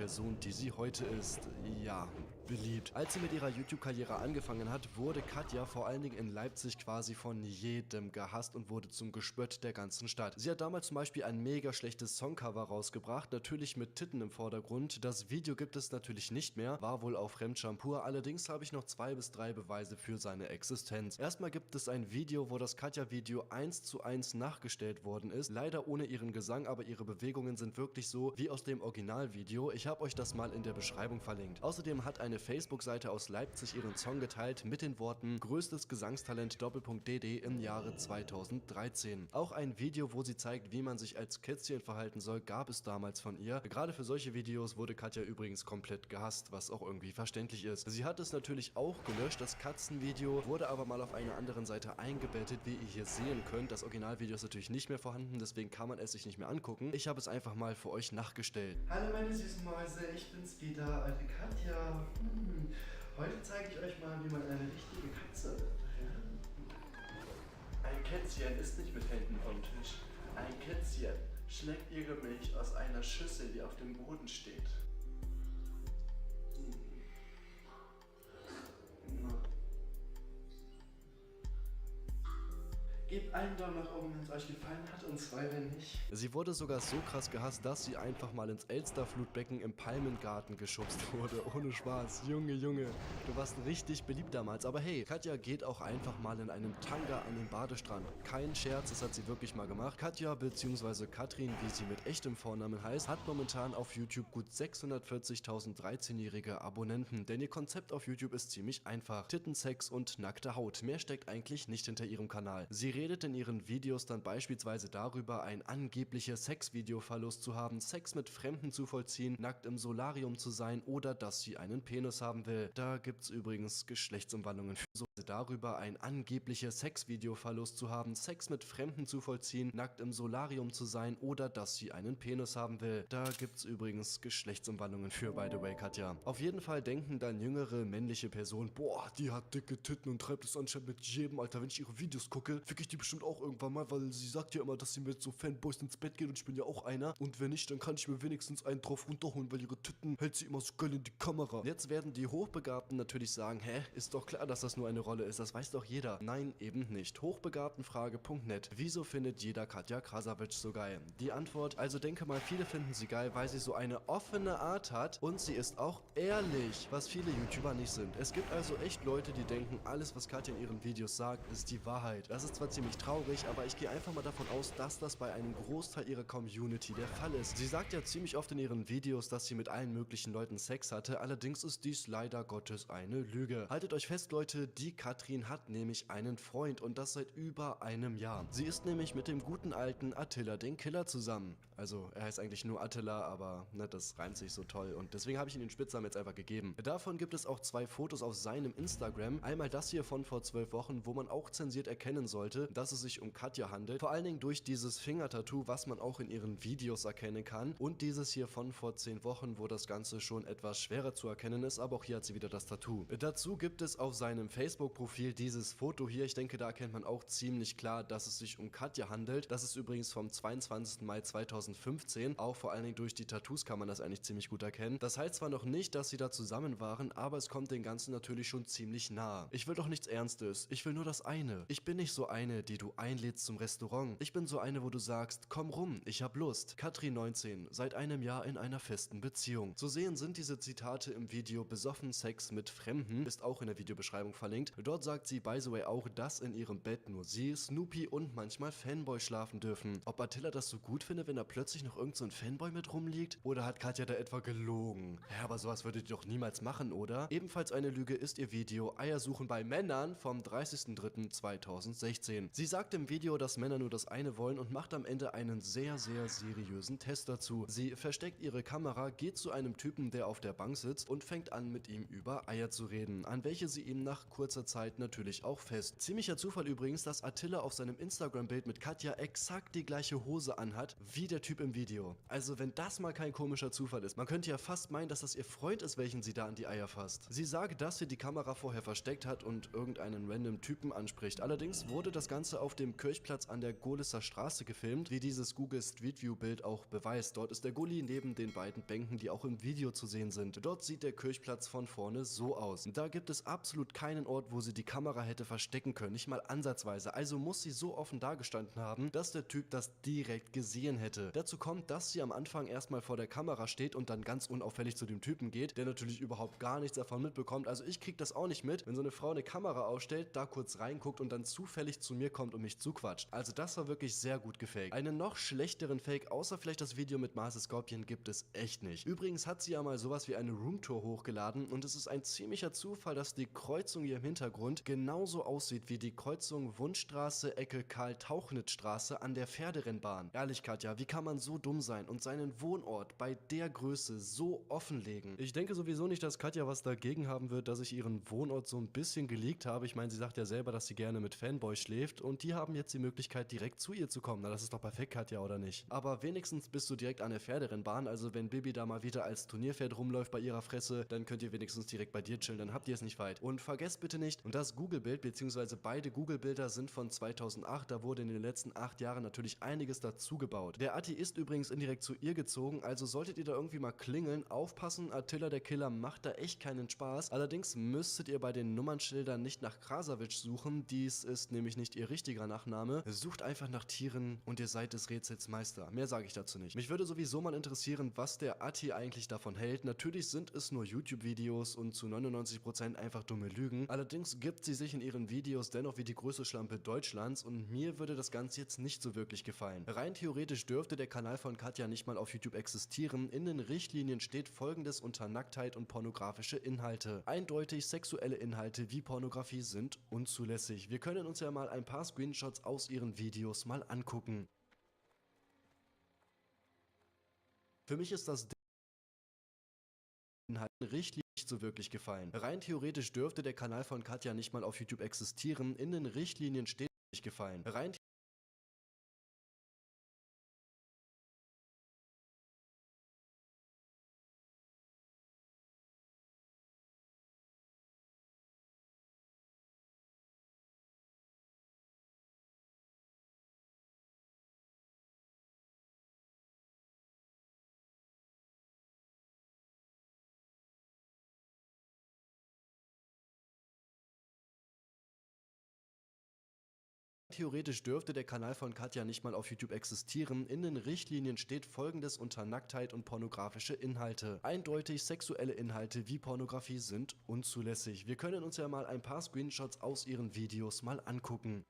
Person, die sie heute ist, ja, beliebt. Als sie mit ihrer YouTube-Karriere angefangen hat, wurde Katja vor allen Dingen in Leipzig quasi von jedem gehasst und wurde zum Gespött der ganzen Stadt. Sie hat damals zum Beispiel ein mega schlechtes Songcover rausgebracht, natürlich mit Titten im Vordergrund. Das Video gibt es natürlich nicht mehr, war wohl auf Fremdscham pur, allerdings habe ich noch 2 bis 3 Beweise für seine Existenz. Erstmal gibt es ein Video, wo das Katja-Video 1:1 nachgestellt worden ist, leider ohne ihren Gesang, aber ihre Bewegungen sind wirklich so wie aus dem Originalvideo. Ich habe euch das mal in der Beschreibung verlinkt. Außerdem hat eine Facebook-Seite aus Leipzig ihren Song geteilt mit den Worten größtes Gesangstalent dd im Jahre 2013. Auch ein Video, wo sie zeigt, wie man sich als Kätzchen verhalten soll, gab es damals von ihr. Gerade für solche Videos wurde Katja übrigens komplett gehasst, was auch irgendwie verständlich ist. Sie hat es natürlich auch gelöscht, das Katzenvideo, wurde aber mal auf einer anderen Seite eingebettet, wie ihr hier sehen könnt. Das Originalvideo ist natürlich nicht mehr vorhanden, deswegen kann man es sich nicht mehr angucken. Ich habe es einfach mal für euch nachgestellt. Hallo meine süßen Mäuse, ich bin's wieder, eure Katja. Heute zeige ich euch mal, wie man eine richtige Katze wird. Ein Kätzchen ist nicht mit Händen vom Tisch. Ein Kätzchen schlägt ihre Milch aus einer Schüssel, die auf dem Boden steht. Gebt einen Daumen nach oben, wenn es euch gefallen hat, und 2, wenn nicht. Sie wurde sogar so krass gehasst, dass sie einfach mal ins Elsterflutbecken im Palmengarten geschubst wurde. Ohne Spaß. Junge, Junge, du warst richtig beliebt damals. Aber hey, Katja geht auch einfach mal in einem Tanga an den Badestrand. Kein Scherz, das hat sie wirklich mal gemacht. Katja bzw. Katrin, wie sie mit echtem Vornamen heißt, hat momentan auf YouTube gut 640.000 13-jährige Abonnenten. Denn ihr Konzept auf YouTube ist ziemlich einfach. Titten, Sex und nackte Haut. Mehr steckt eigentlich nicht hinter ihrem Kanal. Sie redet in ihren Videos dann beispielsweise darüber, ein angebliches Sexvideoverlust zu haben, Sex mit Fremden zu vollziehen, nackt im Solarium zu sein oder dass sie einen Penis haben will. Da gibt's übrigens Geschlechtsumwandlungen für so darüber, ein angebliches Sexvideoverlust zu haben, Sex mit Fremden zu vollziehen, nackt im Solarium zu sein oder dass sie einen Penis haben will. Da gibt's übrigens Geschlechtsumwandlungen für, by the way, Katja. Auf jeden Fall denken dann jüngere männliche Personen, boah, die hat dicke Titten und treibt es anscheinend mit jedem, Alter, wenn ich ihre Videos gucke, fick ich die bestimmt auch irgendwann mal, weil sie sagt ja immer, dass sie mit so Fanboys ins Bett geht und ich bin ja auch einer. Und wenn nicht, dann kann ich mir wenigstens einen drauf runterholen, weil ihre Titten hält sie immer so geil in die Kamera. Jetzt werden die Hochbegabten natürlich sagen, hä, ist doch klar, dass das nur eine Rolle ist, das weiß doch jeder. Nein, eben nicht. Hochbegabtenfrage.net. Wieso findet jeder Katja Krasavic so geil? Die Antwort, also denke mal, viele finden sie geil, weil sie so eine offene Art hat und sie ist auch ehrlich, was viele YouTuber nicht sind. Es gibt also echt Leute, die denken, alles was Katja in ihren Videos sagt, ist die Wahrheit. Das ist zwar ziemlich traurig, aber ich gehe einfach mal davon aus, dass das bei einem Großteil ihrer Community der Fall ist. Sie sagt ja ziemlich oft in ihren Videos, dass sie mit allen möglichen Leuten Sex hatte, allerdings ist dies leider Gottes eine Lüge. Haltet euch fest, Leute, die Katrin hat nämlich einen Freund und das seit über einem Jahr. Sie ist nämlich mit dem guten alten Attila, den Killer, zusammen. Also, er heißt eigentlich nur Attila, aber ne, das reimt sich so toll und deswegen habe ich ihm den Spitznamen jetzt einfach gegeben. Davon gibt es auch 2 Fotos auf seinem Instagram. Einmal das hier von vor 12 Wochen, wo man auch zensiert erkennen sollte, dass es sich um Katja handelt, vor allen Dingen durch dieses Fingertattoo, was man auch in ihren Videos erkennen kann, und dieses hier von vor 10 Wochen, wo das Ganze schon etwas schwerer zu erkennen ist, aber auch hier hat sie wieder das Tattoo. Dazu gibt es auf seinem Facebook-Profil dieses Foto hier, ich denke, da erkennt man auch ziemlich klar, dass es sich um Katja handelt. Das ist übrigens vom 22. Mai 2015, auch vor allen Dingen durch die Tattoos kann man das eigentlich ziemlich gut erkennen. Das heißt zwar noch nicht, dass sie da zusammen waren, aber es kommt dem Ganzen natürlich schon ziemlich nah. Ich will doch nichts Ernstes, ich will nur das eine. Ich bin nicht so eine, die du einlädst zum Restaurant. Ich bin so eine, wo du sagst, komm rum, ich hab Lust. Katrin 19, seit einem Jahr in einer festen Beziehung. Zu sehen sind diese Zitate im Video Besoffen Sex mit Fremden, ist auch in der Videobeschreibung verlinkt. Dort sagt sie by the way auch, dass in ihrem Bett nur sie, Snoopy und manchmal Fanboy schlafen dürfen. Ob Attila das so gut findet, wenn da plötzlich noch irgend so ein Fanboy mit rumliegt? Oder hat Katja da etwa gelogen? Ja, aber sowas würdet ihr doch niemals machen, oder? Ebenfalls eine Lüge ist ihr Video Eiersuchen bei Männern vom 30.03.2016. Sie sagt im Video, dass Männer nur das eine wollen und macht am Ende einen sehr, sehr seriösen Test dazu. Sie versteckt ihre Kamera, geht zu einem Typen, der auf der Bank sitzt und fängt an, mit ihm über Eier zu reden, an welche sie ihm nach kurzer Zeit natürlich auch fest. Ziemlicher Zufall übrigens, dass Attila auf seinem Instagram-Bild mit Katja exakt die gleiche Hose anhat, wie der Typ im Video. Also wenn das mal kein komischer Zufall ist. Man könnte ja fast meinen, dass das ihr Freund ist, welchen sie da an die Eier fasst. Sie sagt, dass sie die Kamera vorher versteckt hat und irgendeinen random Typen anspricht. Allerdings wurde das Ganze Leute auf dem Kirchplatz an der Gohlisser Straße gefilmt, wie dieses Google Street View Bild auch beweist. Dort ist der Gully neben den beiden Bänken, die auch im Video zu sehen sind. Dort sieht der Kirchplatz von vorne so aus. Da gibt es absolut keinen Ort, wo sie die Kamera hätte verstecken können, nicht mal ansatzweise. Also muss sie so offen dagestanden haben, dass der Typ das direkt gesehen hätte. Dazu kommt, dass sie am Anfang erstmal vor der Kamera steht und dann ganz unauffällig zu dem Typen geht, der natürlich überhaupt gar nichts davon mitbekommt. Also ich krieg das auch nicht mit, wenn so eine Frau eine Kamera ausstellt, da kurz reinguckt und dann zufällig zu mir kommt und mich zuquatscht. Also das war wirklich sehr gut gefaked. Einen noch schlechteren Fake, außer vielleicht das Video mit Marcel Scorpion, gibt es echt nicht. Übrigens hat sie ja mal sowas wie eine Roomtour hochgeladen und es ist ein ziemlicher Zufall, dass die Kreuzung hier im Hintergrund genauso aussieht wie die Kreuzung Wundstraße, Ecke Karl-Tauchnitz-Straße an der Pferderennbahn. Ehrlich, Katja, wie kann man so dumm sein und seinen Wohnort bei der Größe so offenlegen? Ich denke sowieso nicht, dass Katja was dagegen haben wird, dass ich ihren Wohnort so ein bisschen geleakt habe. Ich meine, sie sagt ja selber, dass sie gerne mit Fanboys schläft und die haben jetzt die Möglichkeit, direkt zu ihr zu kommen. Na, das ist doch perfekt, Katja, oder nicht? Aber wenigstens bist du direkt an der Pferderennbahn, also wenn Bibi da mal wieder als Turnierpferd rumläuft bei ihrer Fresse, dann könnt ihr wenigstens direkt bei dir chillen, dann habt ihr es nicht weit. Und vergesst bitte nicht, und das Google-Bild, beziehungsweise beide Google-Bilder sind von 2008, da wurde in den letzten 8 Jahren natürlich einiges dazu gebaut. Der Atti ist übrigens indirekt zu ihr gezogen, also solltet ihr da irgendwie mal klingeln, aufpassen, Attila der Killer macht da echt keinen Spaß. Allerdings müsstet ihr bei den Nummernschildern nicht nach Krasavitsch suchen, dies ist nämlich nicht ihr richtiger Nachname. Sucht einfach nach Tieren und ihr seid des Rätsels Meister. Mehr sage ich dazu nicht. Mich würde sowieso mal interessieren, was der Atti eigentlich davon hält. Natürlich sind es nur YouTube-Videos und zu 99% einfach dumme Lügen. Allerdings gibt sie sich in ihren Videos dennoch wie die größte Schlampe Deutschlands und mir würde das Ganze jetzt nicht so wirklich gefallen. Rein theoretisch dürfte der Kanal von Katja nicht mal auf YouTube existieren. In den Richtlinien steht Folgendes unter Nacktheit und pornografische Inhalte. Eindeutig sexuelle Inhalte wie Pornografie sind unzulässig. Wir können uns ja mal ein paar Screenshots aus ihren Videos mal angucken. Für mich ist das Inhalten Richtlinien nicht so wirklich gefallen. Rein theoretisch dürfte der Kanal von Katja nicht mal auf YouTube existieren. In den Richtlinien steht nicht gefallen. Rein theoretisch dürfte der Kanal von Katja nicht mal auf YouTube existieren. In den Richtlinien steht Folgendes unter Nacktheit und pornografische Inhalte. Eindeutig sexuelle Inhalte wie Pornografie sind unzulässig. Wir können uns ja mal ein paar Screenshots aus ihren Videos mal angucken.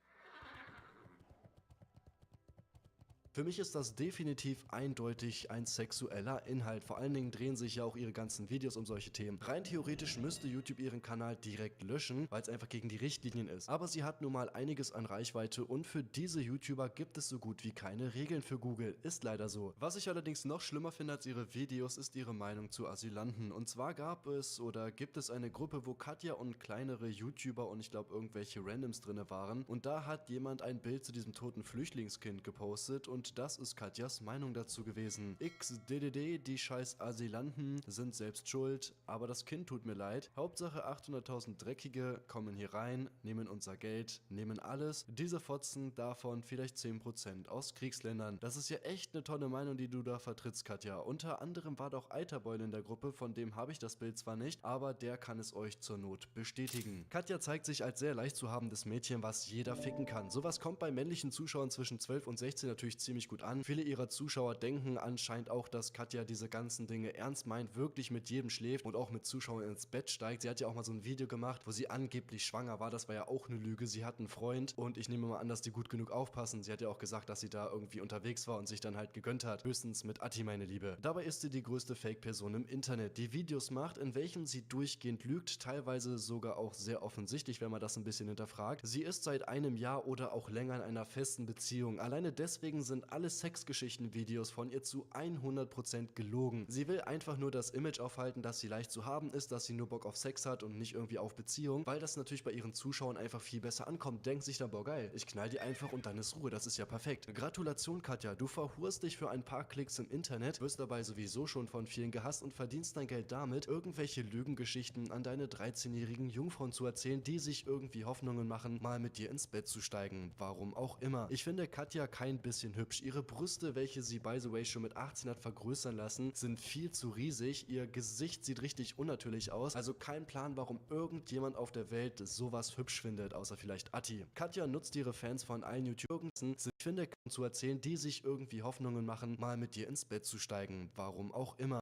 Für mich ist das definitiv eindeutig ein sexueller Inhalt. Vor allen Dingen drehen sich ja auch ihre ganzen Videos um solche Themen. Rein theoretisch müsste YouTube ihren Kanal direkt löschen, weil es einfach gegen die Richtlinien ist. Aber sie hat nun mal einiges an Reichweite und für diese YouTuber gibt es so gut wie keine Regeln für Google. Ist leider so. Was ich allerdings noch schlimmer finde als ihre Videos, ist ihre Meinung zu Asylanten. Und zwar gab es oder gibt es eine Gruppe, wo Katja und kleinere YouTuber und ich glaube irgendwelche Randoms drinne waren. Und da hat jemand ein Bild zu diesem toten Flüchtlingskind gepostet und das ist Katjas Meinung dazu gewesen. XDDD, die scheiß Asylanten sind selbst schuld, aber das Kind tut mir leid. Hauptsache 800.000 Dreckige kommen hier rein, nehmen unser Geld, nehmen alles. Diese Fotzen davon vielleicht 10% aus Kriegsländern. Das ist ja echt eine tolle Meinung, die du da vertrittst, Katja. Unter anderem war doch Eiterbeul in der Gruppe, von dem habe ich das Bild zwar nicht, aber der kann es euch zur Not bestätigen. Katja zeigt sich als sehr leicht zu habendes Mädchen, was jeder ficken kann. Sowas kommt bei männlichen Zuschauern zwischen 12 und 16 natürlich ziemlich gut an. Viele ihrer Zuschauer denken anscheinend auch, dass Katja diese ganzen Dinge ernst meint, wirklich mit jedem schläft und auch mit Zuschauern ins Bett steigt. Sie hat ja auch mal so ein Video gemacht, wo sie angeblich schwanger war. Das war ja auch eine Lüge. Sie hat einen Freund und ich nehme mal an, dass die gut genug aufpassen. Sie hat ja auch gesagt, dass sie da irgendwie unterwegs war und sich dann halt gegönnt hat. Höchstens mit Atti, meine Liebe. Dabei ist sie die größte Fake-Person im Internet, die Videos macht, in welchen sie durchgehend lügt, teilweise sogar auch sehr offensichtlich, wenn man das ein bisschen hinterfragt. Sie ist seit einem Jahr oder auch länger in einer festen Beziehung. Alleine deswegen sind sind alle Sexgeschichten-Videos von ihr zu 100% gelogen. Sie will einfach nur das Image aufhalten, dass sie leicht zu haben ist, dass sie nur Bock auf Sex hat und nicht irgendwie auf Beziehung, weil das natürlich bei ihren Zuschauern einfach viel besser ankommt. Denkt sich dann, boah geil, ich knall die einfach und dann ist Ruhe, das ist ja perfekt. Gratulation Katja, du verhurst dich für ein paar Klicks im Internet, wirst dabei sowieso schon von vielen gehasst und verdienst dein Geld damit, irgendwelche Lügengeschichten an deine 13-jährigen Jungfrauen zu erzählen, die sich irgendwie Hoffnungen machen, mal mit dir ins Bett zu steigen. Warum auch immer. Ich finde Katja kein bisschen hübsch. Ihre Brüste, welche sie by the way schon mit 18 hat vergrößern lassen, sind viel zu riesig. Ihr Gesicht sieht richtig unnatürlich aus. Also kein Plan, warum irgendjemand auf der Welt sowas hübsch findet, außer vielleicht Atti. Katja nutzt ihre Fans von allen YouTubern, ich finde, zu erzählen, die sich irgendwie Hoffnungen machen, mal mit dir ins Bett zu steigen. Warum auch immer.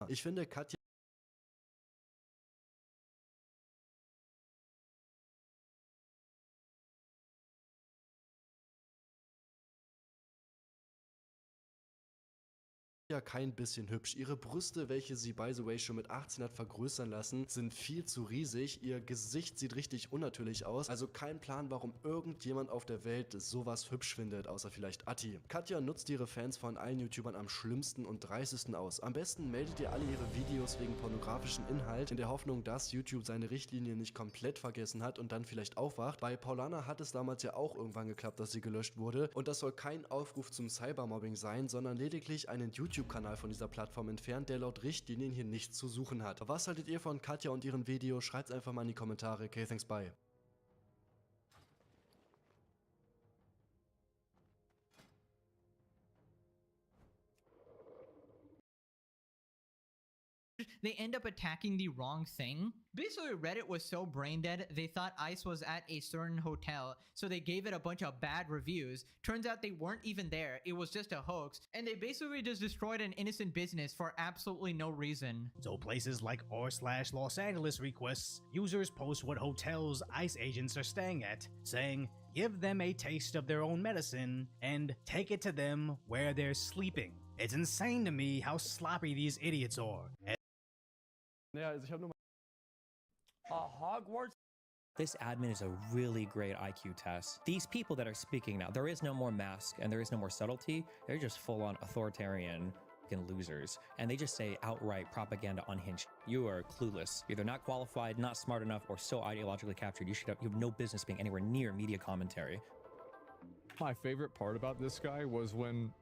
Ich finde Katja kein bisschen hübsch. Ihre Brüste, welche sie by the way schon mit 18 hat vergrößern lassen, sind viel zu riesig. Ihr Gesicht sieht richtig unnatürlich aus. Also kein Plan, warum irgendjemand auf der Welt sowas hübsch findet, außer vielleicht Atti. Katja nutzt ihre Fans von allen YouTubern am schlimmsten und dreistesten aus. Am besten meldet ihr alle ihre Videos wegen pornografischen Inhalt, in der Hoffnung, dass YouTube seine Richtlinien nicht komplett vergessen hat und dann vielleicht aufwacht. Bei Paulana hat es damals ja auch irgendwann geklappt, dass sie gelöscht wurde. Und das soll kein Aufruf zum Cybermobbing sein, sondern lediglich einen YouTube-Kanal von dieser Plattform entfernt, der laut Richtlinien hier nichts zu suchen hat. Was haltet ihr von Katja und ihren Videos? Schreibt's einfach mal in die Kommentare. Okay, thanks, bye. They end up attacking the wrong thing. Basically, Reddit was so brain dead, they thought ICE was at a certain hotel, so they gave it a bunch of bad reviews. Turns out they weren't even there, it was just a hoax, and they basically just destroyed an innocent business for absolutely no reason. So places like r/Los Angeles requests, users post what hotels ICE agents are staying at, saying, give them a taste of their own medicine, and take it to them where they're sleeping. It's insane to me how sloppy these idiots are. Ja, also ich habe nur Hogwarts. This admin is a really great IQ test. These people that are speaking now, there is no more mask and there is no more subtlety. They're just full-on authoritarian fucking losers. And they just say outright propaganda unhinged. You are clueless. Either not qualified, not smart enough, or so ideologically captured. You have no business being anywhere near media commentary. My favorite part about this guy was when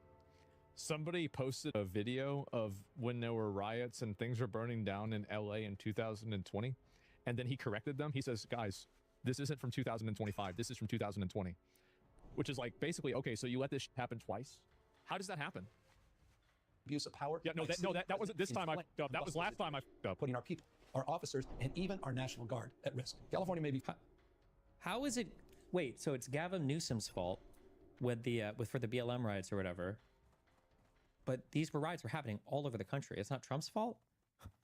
somebody posted a video of when there were riots and things were burning down in LA in 2020, and then he corrected them. He says, guys, this isn't from 2025, this is from 2020. Which is like, basically, okay, so you let this happen twice? How does that happen? Abuse of power. Yeah, that wasn't this time I fucked up. That was last time I fucked up. Putting our people, our officers, and even our National Guard at risk. California may be... How is it... Wait, so it's Gavin Newsom's fault with the for the BLM riots or whatever. But these riots were happening all over the country. It's not Trump's fault.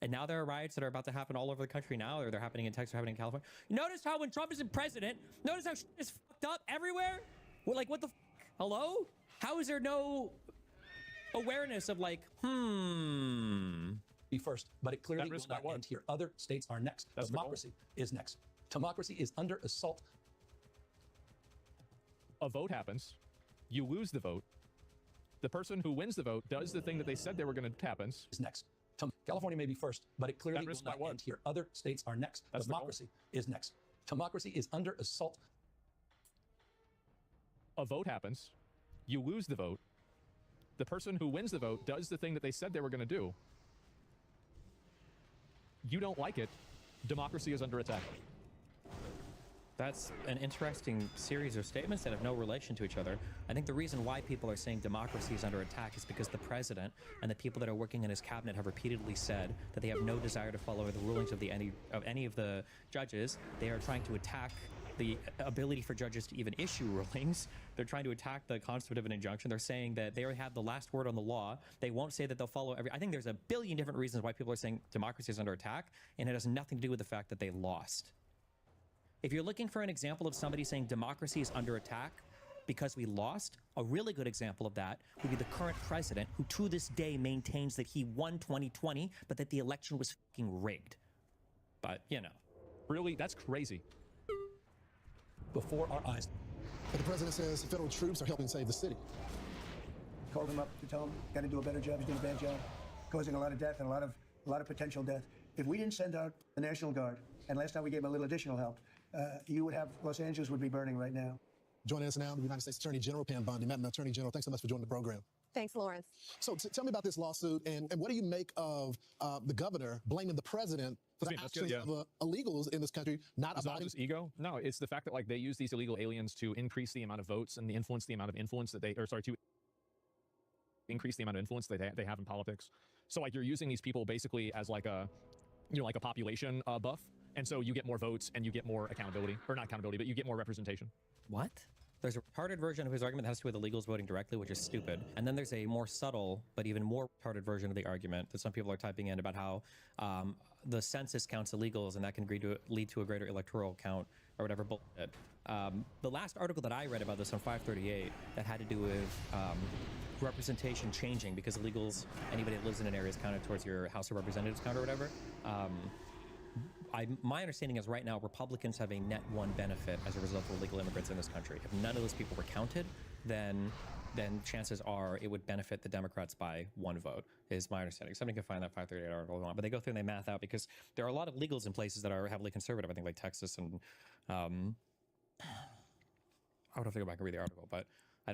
And now there are riots that are about to happen all over the country now, or they're happening in Texas, or happening in California. Notice how when Trump isn't president, notice how shit is fucked up everywhere? Well, like, what the hello? How is there no awareness of like, Be first, but it clearly will not end here. Other states are next. Democracy is next. Democracy is under assault. A vote happens. You lose the vote. The person who wins the vote does the thing that they said they were going to happen. Is next. California may be first, but it clearly will not end here. Other states are next. Democracy is next. Democracy is under assault. A vote happens. You lose the vote. The person who wins the vote does the thing that they said they were going to do. You don't like it. Democracy is under attack. That's an interesting series of statements that have no relation to each other. I think the reason why people are saying democracy is under attack is because the president and the people that are working in his cabinet have repeatedly said that they have no desire to follow the rulings of any of the judges. They are trying to attack the ability for judges to even issue rulings. They're trying to attack the concept of an injunction. They're saying that they already have the last word on the law. They won't say that they'll follow every... I think there's a billion different reasons why people are saying democracy is under attack, and it has nothing to do with the fact that they lost. If you're looking for an example of somebody saying democracy is under attack because we lost, a really good example of that would be the current president, who to this day maintains that he won 2020, but that the election was fucking rigged. But, you know. Really? That's crazy. Before our eyes. But the president says federal troops are helping save the city. called him up to tell him, got to do a better job. He's doing a bad job, causing a lot of death and a lot of potential death. If we didn't send out the National Guard, and last time we gave him a little additional help, Los Angeles would be burning right now. Joining us now, the United States Attorney General Pam Bondi. Madam Attorney General, thanks so much for joining the program. Thanks, Lawrence. So tell me about this lawsuit, and what do you make of the governor blaming the president for the actions of illegals in this country not abiding? Is ego? No, it's the fact that like they use these illegal aliens to increase the amount of votes and the amount of influence that they, to increase the amount of influence that they have in politics. So like you're using these people basically as like a, like a population buff. And so you get more votes and you get more accountability, or not accountability, but you get more representation. What? There's a retarded version of his argument that has to do with illegals voting directly, which is stupid. And then there's a more subtle, but even more retarded version of the argument that some people are typing in about how the census counts illegals and that can lead to a greater electoral count or whatever bullshit. The last article that I read about this on 538 that had to do with representation changing because illegals, anybody that lives in an area is counted towards your House of Representatives count or whatever. My understanding is right now Republicans have a net 1 benefit as a result of illegal immigrants in this country. If none of those people were counted, then chances are it would benefit the Democrats by 1 vote, is my understanding. Somebody can find that 538 article if they want, but they go through and they math out because there are a lot of illegals in places that are heavily conservative. I think like Texas and I would have to go back and read the article, but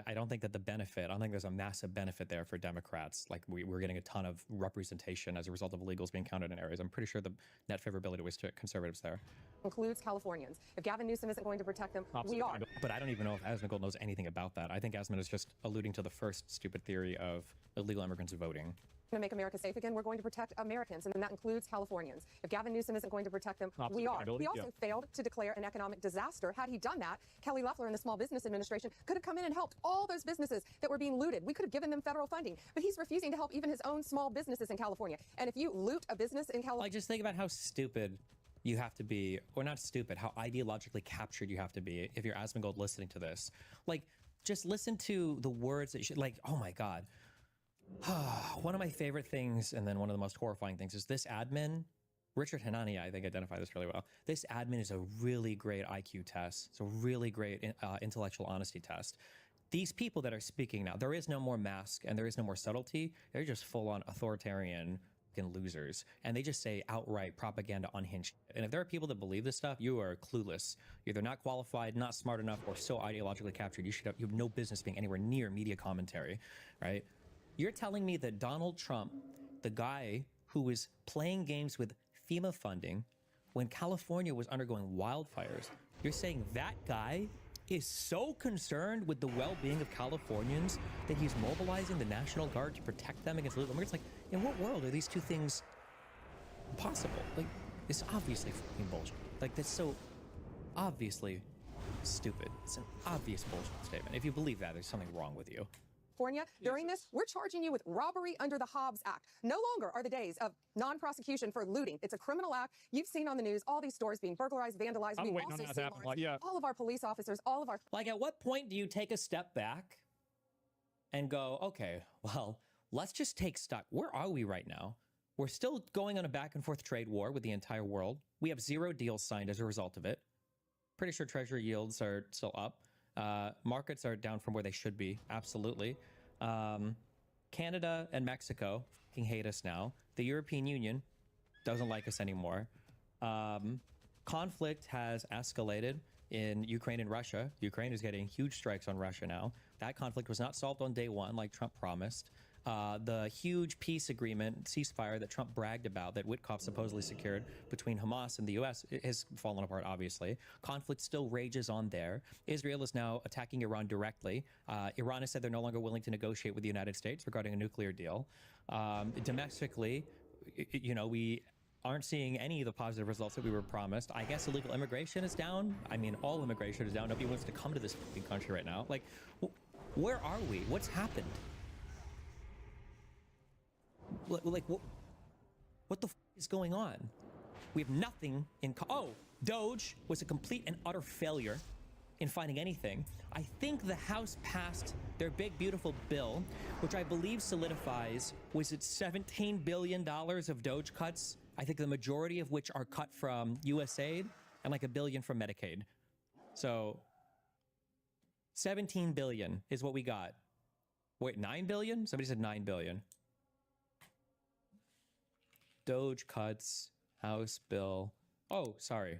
I don't think that the benefit, I don't think there's a massive benefit there for Democrats. Like we're getting a ton of representation as a result of illegals being counted in areas. I'm pretty sure the net favorability was to conservatives there. Includes Californians. If Gavin Newsom isn't going to protect them, we are. But I don't even know if Asmongold knows anything about that. I think Asmund is just alluding to the first stupid theory of illegal immigrants voting. To make America safe again, we're going to protect Americans, and that includes Californians. If Gavin Newsom isn't going to protect them, we are. He also failed to declare an economic disaster. Had he done that, Kelly Loeffler and the Small Business Administration could have come in and helped all those businesses that were being looted. We could have given them federal funding, but he's refusing to help even his own small businesses in California. And if you loot a business in California... Like, just think about how stupid you have to be, or not stupid, how ideologically captured you have to be if you're Asmongold listening to this. Like, just listen to the words that you should, like, oh my God. One of my favorite things, and then one of the most horrifying things, is this admin, Richard Hanani, I think identified this really well. This admin is a really great IQ test. It's a really great intellectual honesty test. These people that are speaking now, there is no more mask and there is no more subtlety. They're just full-on authoritarian losers. And they just say outright propaganda unhinged. And if there are people that believe this stuff, you are clueless. You're either not qualified, not smart enough, or so ideologically captured, you have no business being anywhere near media commentary, right? You're telling me that Donald Trump, the guy who was playing games with FEMA funding when California was undergoing wildfires, you're saying that guy is so concerned with the well-being of Californians that he's mobilizing the National Guard to protect them against illegal immigrants? Like, in what world are these two things possible? Like, it's obviously fucking bullshit. Like, that's so obviously stupid. It's an obvious bullshit statement. If you believe that, there's something wrong with you. During this, we're charging you with robbery under the Hobbs Act. No longer are the days of non-prosecution for looting. It's a criminal act. You've seen on the news all these stores being burglarized, vandalized. I'm waiting on that to happen. Like, yeah. All of our police officers, all of our... Like, at what point do you take a step back and go, okay, well, let's just take stock. Where are we right now? We're still going on a back and forth trade war with the entire world. We have 0 deals signed as a result of it. Pretty sure treasury yields are still up. Markets are down from where they should be. Absolutely. Canada and Mexico fucking hate us now. The European Union doesn't like us anymore. Conflict has escalated in Ukraine and Russia. Ukraine is getting huge strikes on Russia now. That conflict was not solved on day 1 like Trump promised. The huge peace agreement, ceasefire that Trump bragged about that Witkoff supposedly secured between Hamas and the U.S. has fallen apart, obviously. Conflict still rages on there. Israel is now attacking Iran directly. Iran has said they're no longer willing to negotiate with the United States regarding a nuclear deal. Domestically, you know, we aren't seeing any of the positive results that we were promised. I guess illegal immigration is down. I mean, all immigration is down. Nobody wants to come to this country right now. Like, where are we? What's happened? Like, what the f is going on? We have nothing in... Doge was a complete and utter failure in finding anything. I think the House passed their big, beautiful bill, which I believe solidifies, was it $17 billion of Doge cuts? I think the majority of which are cut from USAID and like $1 billion from Medicaid. So 17 billion is what we got. Wait, 9 billion? Somebody said 9 billion. Doge cuts, House bill. Oh, sorry.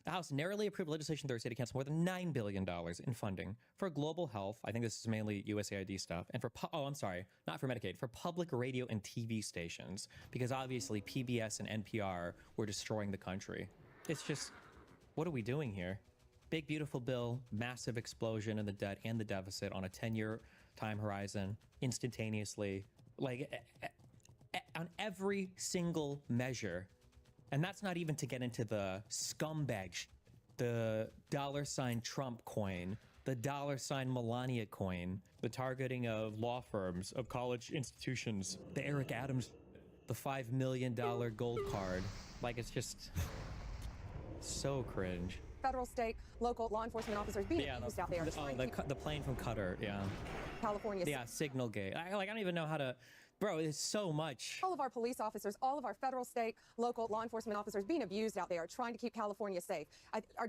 The House narrowly approved legislation Thursday to cancel more than $9 billion in funding for global health. I think this is mainly USAID stuff. And for, oh, I'm sorry, not for Medicaid, for public radio and TV stations. Because obviously PBS and NPR were destroying the country. It's just, what are we doing here? Big, beautiful bill, massive explosion in the debt and the deficit on a 10-year time horizon, instantaneously. Like, on every single measure. And that's not even to get into the scumbag, the $ Trump coin, the $ Melania coin, the targeting of law firms, of college institutions, the Eric Adams, the $5 million gold card. Like, it's just so cringe. Federal, state, local law enforcement officers being used out there. The plane from Qatar, yeah. California. Yeah, Signal Gate. I don't even know how to... Bro, there's so much. All of our police officers, all of our federal, state, local law enforcement officers being abused out there, trying to keep California safe.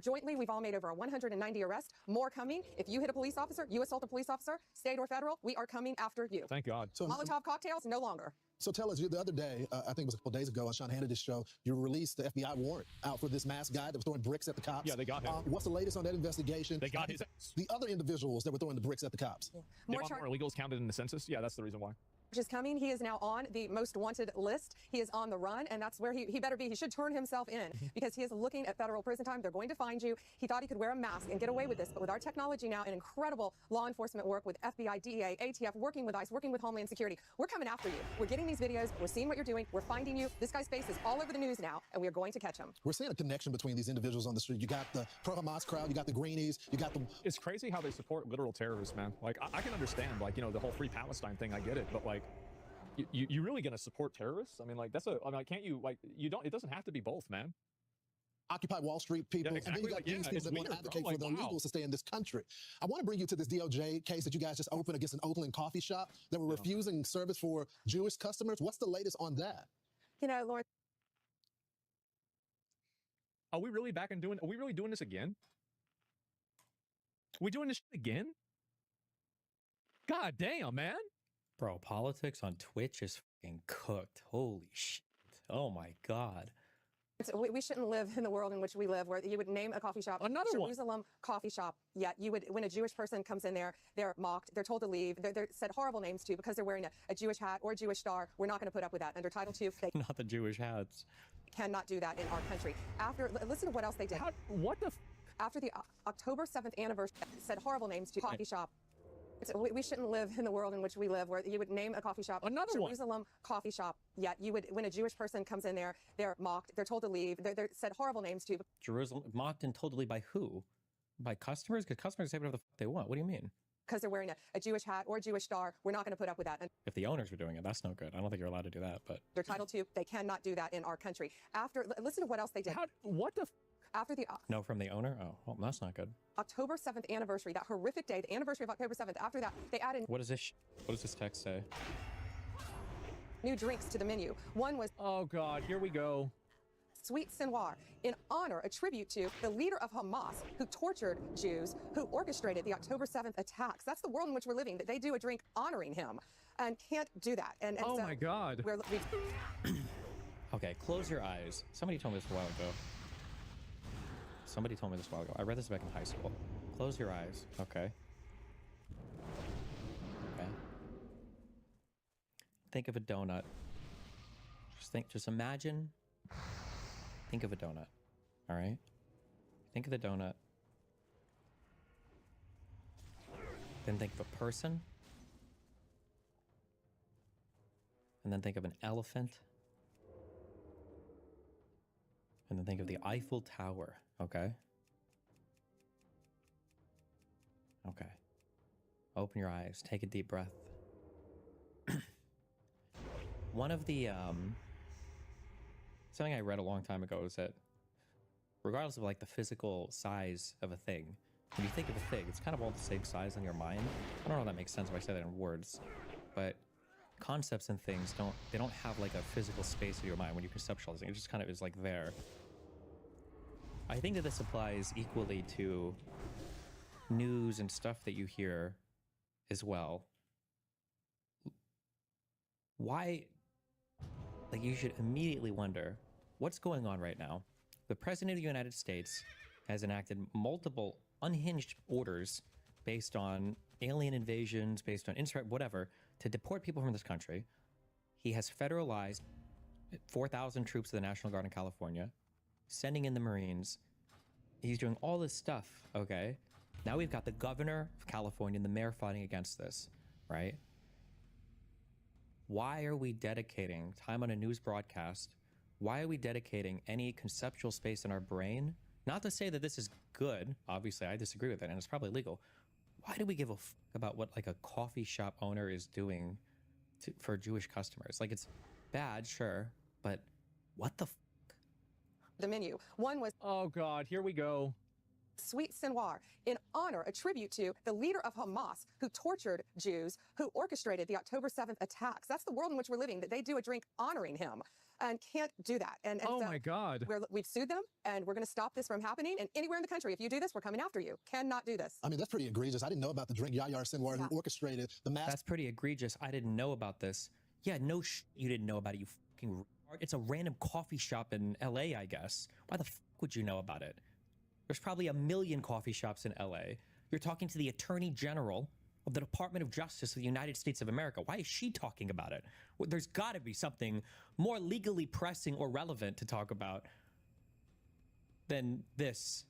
Jointly, we've all made over 190 arrests. More coming. If you hit a police officer, you assault a police officer, state or federal, we are coming after you. Thank God. So, Molotov cocktails, no longer. So tell us, the other day, I think it was a couple days ago on Sean Hannity's show, you released the FBI warrant out for this masked guy that was throwing bricks at the cops. Yeah, they got him. What's the latest on that investigation? They got his The other individuals that were throwing the bricks at the cops. Yeah. They want more illegals counted in the census? Yeah, that's the reason why. Is coming. He is now on the most wanted list. He is on the run, and that's where he better be. He should turn himself in because he is looking at federal prison time. They're going to find you. He thought he could wear a mask and get away with this, but with our technology now and incredible law enforcement work with FBI, DEA, ATF, working with ICE, working with Homeland Security, we're coming after you. We're getting these videos. We're seeing what you're doing. We're finding you. This guy's face is all over the news now, and we are going to catch him. We're seeing a connection between these individuals on the street. You got the pro-Hamas crowd. You got the Greenies. You got the... It's crazy how they support literal terrorists, man. Like, I can understand, like, you know, the whole Free Palestine thing. I get it, but like... You really gonna support terrorists? I mean, like, can't you, like, you don't, it doesn't have to be both, man. Occupy Wall Street people. Yeah, exactly. And then you got these people that want to advocate for the illegals to stay in this country. I want to bring you to this DOJ case that you guys just opened against an Oakland coffee shop that were refusing service for Jewish customers. What's the latest on that? You know, Lauren. Are we really doing this again? We doing this shit again? God damn, man. Bro, politics on Twitch is fucking cooked. Holy shit. Oh my God. We shouldn't live in the world in which we live, where you would name a coffee shop, Jerusalem coffee shop. Yet you would, when a Jewish person comes in there, they're mocked, they're told to leave, they're said horrible names to because they're wearing a Jewish hat or a Jewish star. We're not going to put up with that. Under Title II, they not the Jewish hats. Cannot do that in our country. Listen to what else they did. After the October 7th anniversary, said horrible names to coffee shop. We shouldn't live in the world in which we live, where you would name a coffee shop, Jerusalem coffee shop. Yet you would, when a Jewish person comes in there, they're mocked, they're told to leave, they're said horrible names to. Jerusalem mocked and told to leave by who? By customers? Because customers say whatever the fuck they want. What do you mean? Because they're wearing a Jewish hat or a Jewish star. We're not going to put up with that. If the owners were doing it, that's no good. I don't think you're allowed to do that. But under Title II, they cannot do that in our country. Listen to what else they did. After the no, from the owner? Oh, well, that's not good. October 7th anniversary, that horrific day, the anniversary of October 7th. After that, they added. What does this text say? New drinks to the menu. One was. Oh God, here we go. Sweet Sinwar, in honor, a tribute to the leader of Hamas, who tortured Jews, who orchestrated the October 7th attacks. That's the world in which we're living. That they do a drink honoring him, and can't do that. And oh so my God. Okay, close your eyes. Somebody told me this a while ago. I read this back in high school. Close your eyes. Okay. Think of a donut. Just imagine. Think of a donut. All right? Think of the donut. Then think of a person. And then think of an elephant. And then think of the Eiffel Tower. Okay. Open your eyes. Take a deep breath. One of the, something I read a long time ago is that regardless of like the physical size of a thing, when you think of a thing, it's kind of all the same size in your mind. I don't know if that makes sense if I say that in words, but concepts and things they don't have like a physical space in your mind when you conceptualize it. It just kind of is like there. I think that this applies equally to news and stuff that you hear as well. why, like, you should immediately wonder what's going on right now. The President of the United States has enacted multiple unhinged orders based on alien invasions, based on whatever, to deport people from this country. He has federalized 4,000 troops of the National Guard in California, sending in the Marines. He's doing all this stuff, okay? Now we've got the governor of California and the mayor fighting against this, right? Why are we dedicating time on a news broadcast? Why are we dedicating any conceptual space in our brain? Not to say that this is good. Obviously, I disagree with it, and it's probably legal. Why do we give a f about what, like, a coffee shop owner is doing for Jewish customers? Like, it's bad, sure, but what the f? The menu. One was, oh God, here we go. Sweet Sinwar, in honor, a tribute to the leader of Hamas who tortured Jews, who orchestrated the October 7th attacks. That's the world in which we're living, that they do a drink honoring him and can't do that. And oh so my God. we've sued them, and we're going to stop this from happening. And anywhere in the country, if you do this, we're coming after you. Cannot do this. I mean, that's pretty egregious. I didn't know about the drink Yahya Sinwar who orchestrated the mass. That's pretty egregious. I didn't know about this. Yeah, no you didn't know about it, you fucking retard. It's a random coffee shop in LA, I guess. Why the fuck would you know about it? There's probably a million coffee shops in LA. You're talking to the Attorney General of the Department of Justice of the United States of America. Why is she talking about it? Well, there's got to be something more legally pressing or relevant to talk about than this.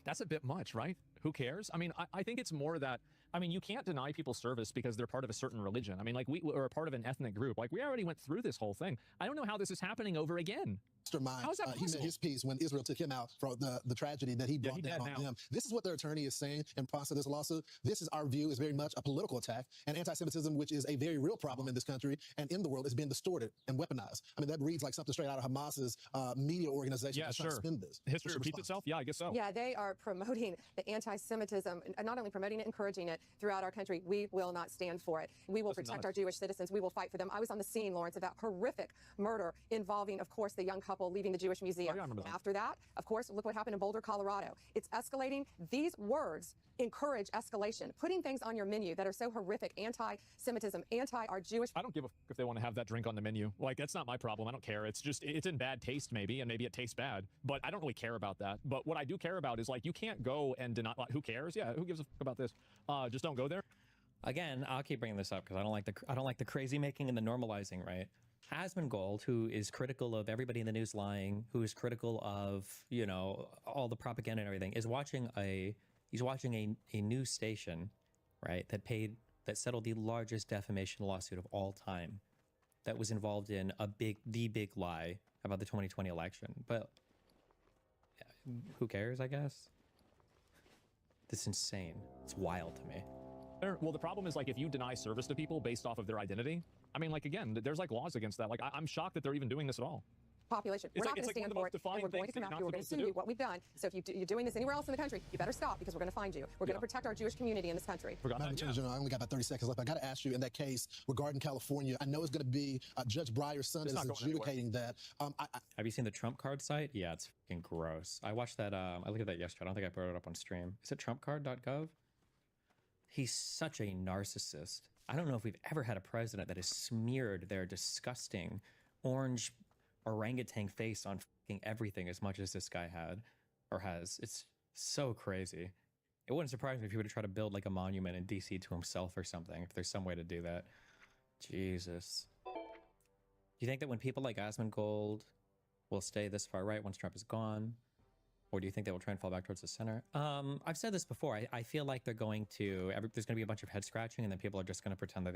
That's a bit much, right? Who cares? I mean, I think it's more that, I mean, you can't deny people service because they're part of a certain religion. I mean, like, we are a part of an ethnic group. Like, we already went through this whole thing. I don't know how this is happening over again. How is that possible? He made his piece when Israel took him out for the tragedy that he brought down on them. This is what their attorney is saying in response to this lawsuit. This is our view, is very much a political attack, and anti-Semitism, which is a very real problem in this country and in the world, is being distorted and weaponized. I mean, that reads like something straight out of Hamas's media organization. Yeah, sure. To spin this. History repeats itself? Yeah, I guess so. Yeah, they are promoting the anti-Semitism, and not only promoting it, encouraging it throughout our country. We will not stand for it. We will protect our Jewish citizens. We will fight for them. I was on the scene, Lawrence, of that horrific murder involving, of course, the young couple leaving the Jewish Museum. After that, of course, look what happened in Boulder, Colorado. It's escalating. These words encourage escalation. Putting things on your menu that are so horrific, anti-Semitism, our Jewish... I don't give a f if they want to have that drink on the menu. Like, that's not my problem. I don't care. It's just, it's in bad taste maybe, and maybe it tastes bad, but I don't really care about that. But what I do care about is, like, you can't go and deny, like, who cares? Yeah, who gives a f about this? Just don't go there. Again, I'll keep bringing this up because I don't like the crazy making and the normalizing, right? Asmongold, who is critical of everybody in the news lying, who is critical of, you know, all the propaganda and everything, is watching a news station, right, that settled the largest defamation lawsuit of all time, that was involved in the big lie about the 2020 election. But who cares, I guess? This is insane. It's wild to me. Well, the problem is, like, if you deny service to people based off of their identity, I mean, like, again, there's, like, laws against that. Like, I'm shocked that they're even doing this at all. Population. We're not going to stand for it, and we're going to come after you. We're going to sue you, what we've done. So if you're doing this anywhere else in the country, you better stop, because we're going to find you. We're going to protect our Jewish community in this country. Madam Attorney General, I only got about 30 seconds left. I got to ask you, in that case regarding California, I know it's going to be Judge Breyer's son is adjudicating that. Have you seen the Trump card site? Yeah, it's fucking gross. I watched that. I looked at that yesterday. I don't think I brought it up on stream. Is it trumpcard.gov? He's such a narcissist. I don't know if we've ever had a president that has smeared their disgusting orange orangutan face on fucking everything as much as this guy had or has. It's so crazy. It wouldn't surprise me if he were to try to build like a monument in DC to himself or something, if there's some way to do that. Jesus. Do you think that when people like Asmongold will stay this far right once Trump is gone? Or do you think they will try and fall back towards the center? I've said this before. I feel like they're going to, there's going to be a bunch of head scratching, and then people are just going to pretend that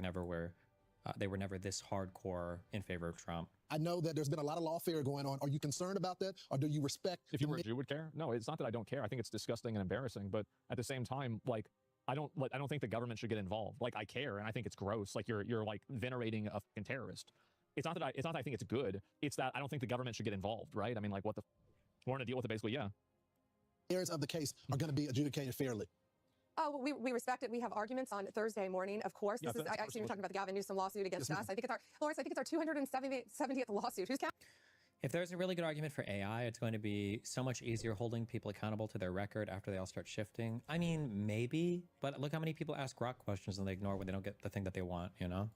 they were never this hardcore in favor of Trump. I know that there's been a lot of lawfare going on. Are you concerned about that, or do you respect? If you were a Jew, would care? No, it's not that I don't care. I think it's disgusting and embarrassing, but at the same time, like, I don't think the government should get involved. Like, I care, and I think it's gross. Like, you're like venerating a fucking terrorist. It's not that I think it's good. It's that I don't think the government should get involved, right? I mean, like, we're going to deal with it basically, yeah. Areas of the case are going to be adjudicated fairly. Oh, well, we respect it. We have arguments on Thursday morning, of course. This is, I assume you're talking about the Gavin Newsom lawsuit against us. I think it's Lawrence, I think it's our 270th lawsuit. Who's counting? If there's a really good argument for AI, it's going to be so much easier holding people accountable to their record after they all start shifting. I mean, maybe, but look how many people ask Grok questions and they ignore when they don't get the thing that they want, you know?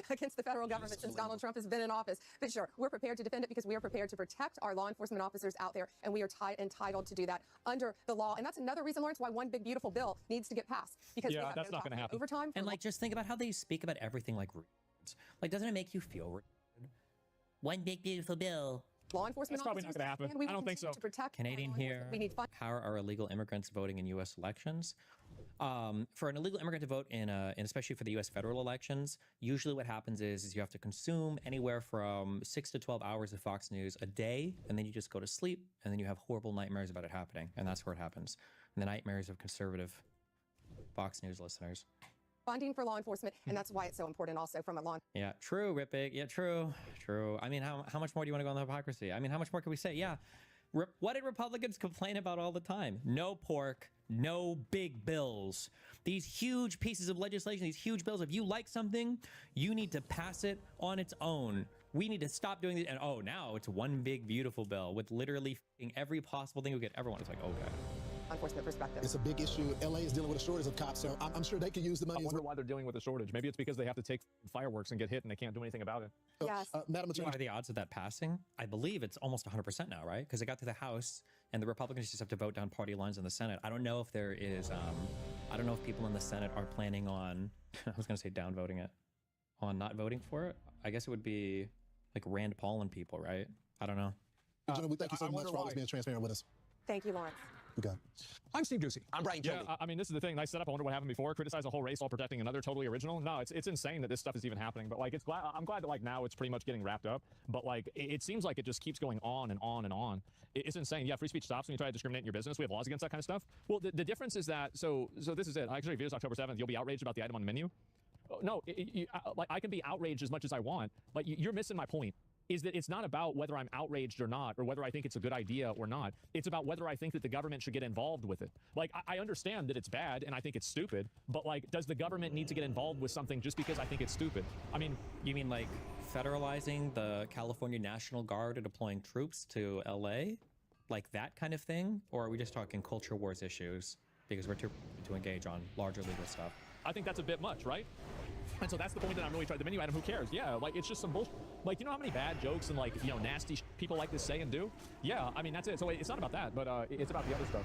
against the federal government since Donald Trump has been in office. But sure, we're prepared to defend it because we are prepared to protect our law enforcement officers out there, and we are entitled to do that under the law. And that's another reason, Lawrence, why one big beautiful bill needs to get passed, because we have that's not going to happen. Overtime. And like, just think about how they speak about everything like rude. Like, doesn't it make you feel rude? One big beautiful bill. Law enforcement That's probably not going to happen. I don't think so. To protect Canadian here. We need How are illegal immigrants voting in U.S. elections? For an illegal immigrant to vote in especially for the U.S. federal elections, usually what happens is you have to consume anywhere from 6 to 12 hours of Fox News a day, and then you just go to sleep, and then you have horrible nightmares about it happening, and that's where it happens. And the nightmares of conservative Fox News listeners. funding for law enforcement, and that's why it's so important also from a law. Yeah, true, Rippick. Yeah, true. I mean, how much more do you want to go on the hypocrisy? I mean, how much more can we say? Yeah. What did Republicans complain about all the time? No pork, no big bills. These huge pieces of legislation, these huge bills. If you like something, you need to pass it on its own. We need to stop doing this. And oh, now it's one big beautiful bill with literally every possible thing we get. Everyone is like, okay. Enforcement perspective. It's a big issue. LA is dealing with a shortage of cops, so I'm sure they could use the money. I wonder why they're dealing with a shortage. Maybe it's because they have to take fireworks and get hit and they can't do anything about it. Yes. Madam Attorney. What are the odds of that passing? I believe it's almost 100% now, right? Because it got to the House and the Republicans just have to vote down party lines in the Senate. I don't know if there is, I don't know if people in the Senate are planning on, I was going to say downvoting it, on not voting for it. I guess it would be like Rand Paul and people, right? I don't know. Gentlemen, we thank you so much for always being transparent with us. Thank you, Lawrence. You got it. I'm Steve Ducey. I'm Brian Kilby. Yeah, I mean, this is the thing. Nice setup. I wonder what happened before. Criticize a whole race while protecting another totally original. No, it's insane that this stuff is even happening. But like, I'm glad that like now it's pretty much getting wrapped up. But like, it seems like it just keeps going on and on and on. It's insane. Yeah, free speech stops when you try to discriminate in your business. We have laws against that kind of stuff. Well, the difference is that so this is it. Actually, if it is October 7th, you'll be outraged about the item on the menu. No, like I can be outraged as much as I want. Like you're missing my point. Is that it's not about whether I'm outraged or not, or whether I think it's a good idea or not. It's about whether I think that the government should get involved with it. Like, I understand that it's bad and I think it's stupid, but like, does the government need to get involved with something just because I think it's stupid? I mean, you mean like federalizing the California National Guard and deploying troops to LA? Like that kind of thing? Or are we just talking culture wars issues? Because we're too to engage on larger legal stuff. I think that's a bit much, right? And so that's the point that I'm really trying. The menu item, who cares? Yeah, like it's just some bullshit. Like, you know how many bad jokes and like, you know, nasty people like this say and do? Yeah, I mean, that's it. So it's not about that, but it's about the other stuff.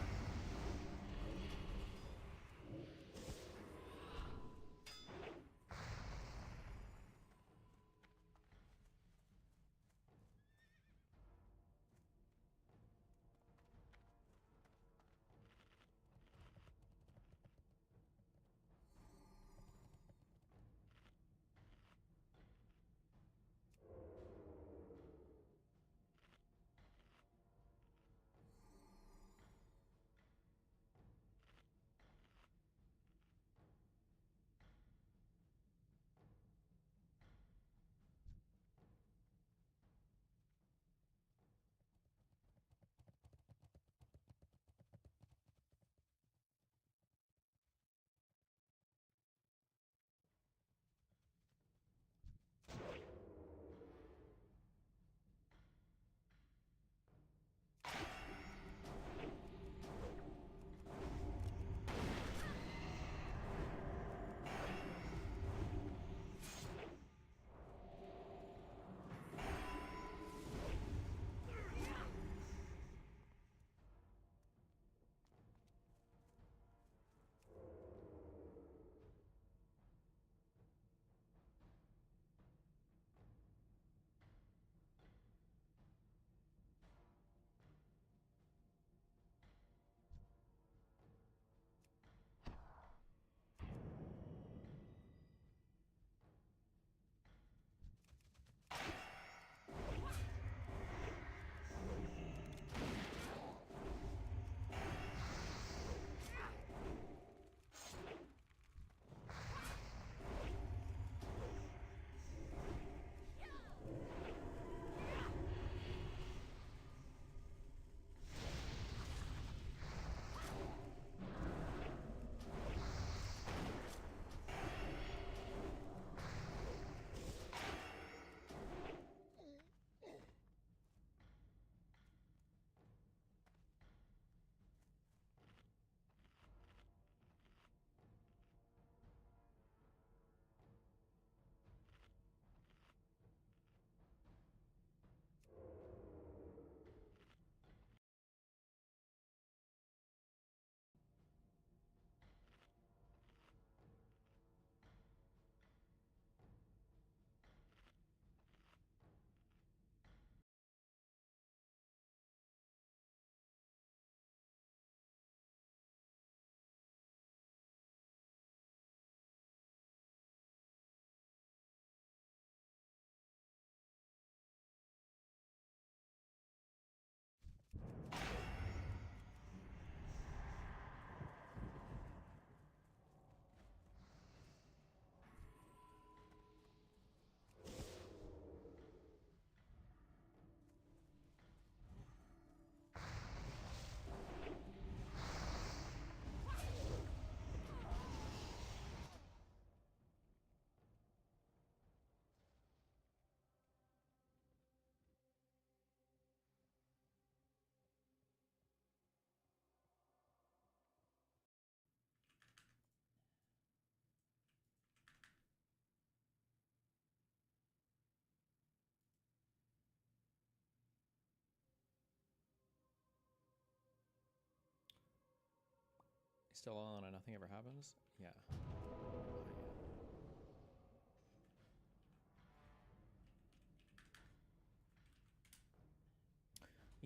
still on and nothing ever happens? Yeah.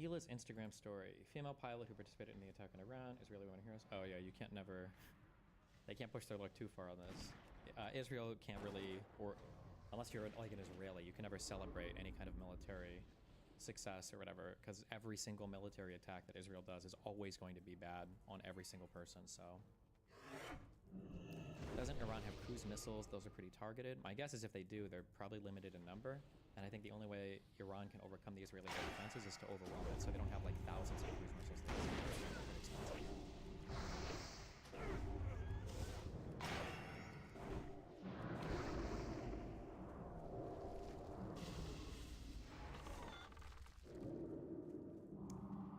Yila's Instagram story. Female pilot who participated in the attack in Iran. Israeli women heroes. Oh yeah, you can't never... They can't push their luck too far on this. Israel can't really... or unless you're like an Israeli, you can never celebrate any kind of military success or whatever, because every single military attack that Israel does is always going to be bad on every single person, so... Doesn't Iran have cruise missiles? Those are pretty targeted. My guess is if they do, they're probably limited in number. And I think the only way Iran can overcome the Israeli air defenses is to overwhelm it, so they don't have like thousands of cruise missiles.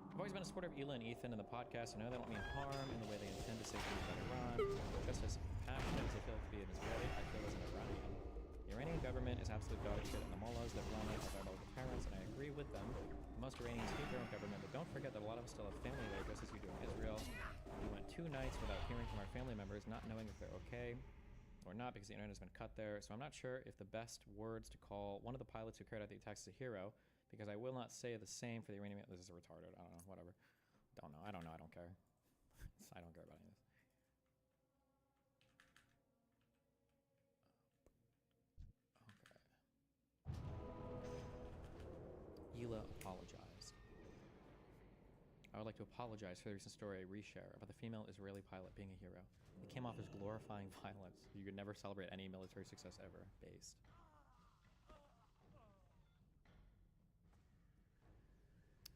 I've always been a supporter of Hila and Ethan in the podcast. I know they don't mean harm in the way they intend to say things about Iran. Just as passionate as they feel to be an Israeli, I feel as an Iranian. The Iranian government is absolute dog shit, and the mullahs that run it are diabolical tyrants, and I agree with them. Most Iranians hate their own government, but don't forget that a lot of us still have family there, just as you do in Israel. We went 2 nights without hearing from our family members, not knowing if they're okay or not, because the internet has been cut there. So I'm not sure if the best words to call one of the pilots who carried out the attacks is a hero, because I will not say the same for the Iranian... This is retarded. I don't know. Whatever. Don't know. I don't know. I don't care. I don't care about any of this. Hila apologized. I would like to apologize for the recent story I reshare about the female Israeli pilot being a hero. It came off as glorifying violence. You could never celebrate any military success ever. Based.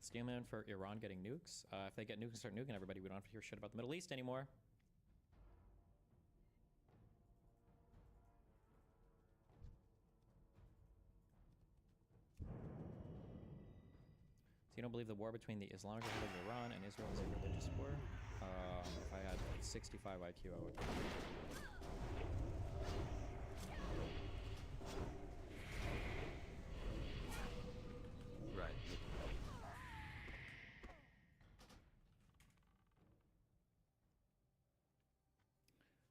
Steelman for Iran getting nukes. If they get nukes and start nuking everybody, we don't have to hear shit about the Middle East anymore. So you don't believe the war between the Islamic Republic of Iran and Israel is a religious war? If I had like 65 IQ, I would. Right.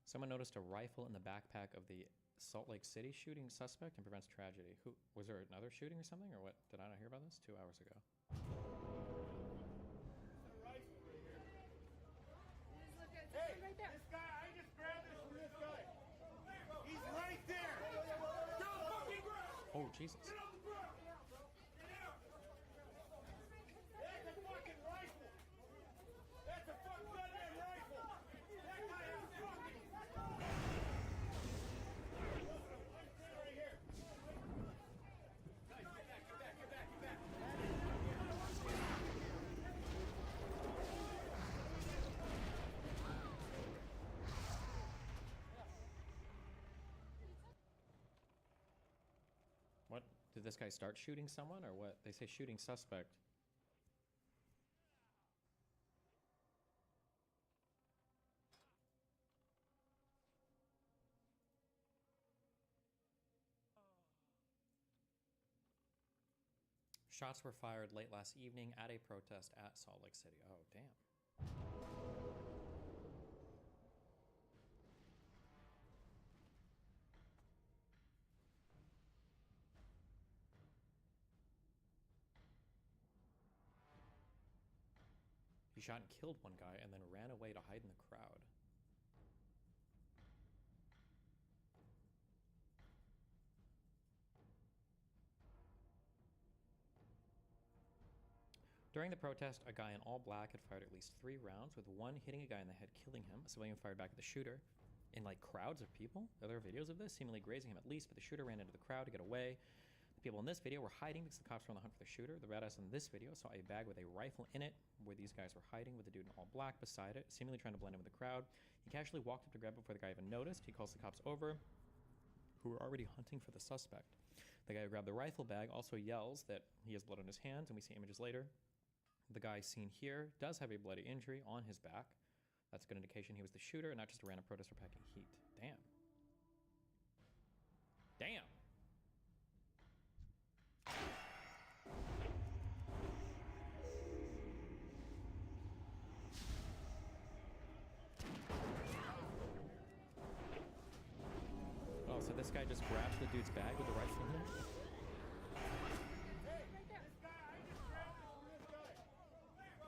Someone noticed a rifle in the backpack of the Salt Lake City shooting suspect and prevents tragedy. Who was there another shooting or something, or what? Did I not hear about this? 2 hours ago. Hey, right there. This guy, I just grabbed this from this guy. He's right there. Get on the fucking ground. Oh, Jesus. Get on the ground. Get out. That's a fucking rifle. That's a fucking goddamn rifle. That guy has fucking... Right here. Guys, get back, get back, get back, get back. What? Did this guy start shooting someone, or what? They say shooting suspect. Shots were fired late last evening at a protest at Salt Lake City. Oh, damn. He shot and killed one guy and then ran away to hide in the crowd. During the protest, a guy in all black had fired at least 3 rounds, with one hitting a guy in the head, killing him. A civilian fired back at the shooter in like crowds of people. Are there videos of this? Seemingly grazing him at least, but the shooter ran into the crowd to get away. The people in this video were hiding because the cops were on the hunt for the shooter. The badass in this video saw a bag with a rifle in it where these guys were hiding, with the dude in all black beside it, seemingly trying to blend in with the crowd. He casually walked up to grab it before the guy even noticed. He calls the cops over, who were already hunting for the suspect. The guy who grabbed the rifle bag also yells that he has blood on his hands, and we see images later. The guy seen here does have a bloody injury on his back. That's a good indication he was the shooter and not just a random protester packing heat. Damn. Damn. this guy just grabs the dude's bag with the rifle in it?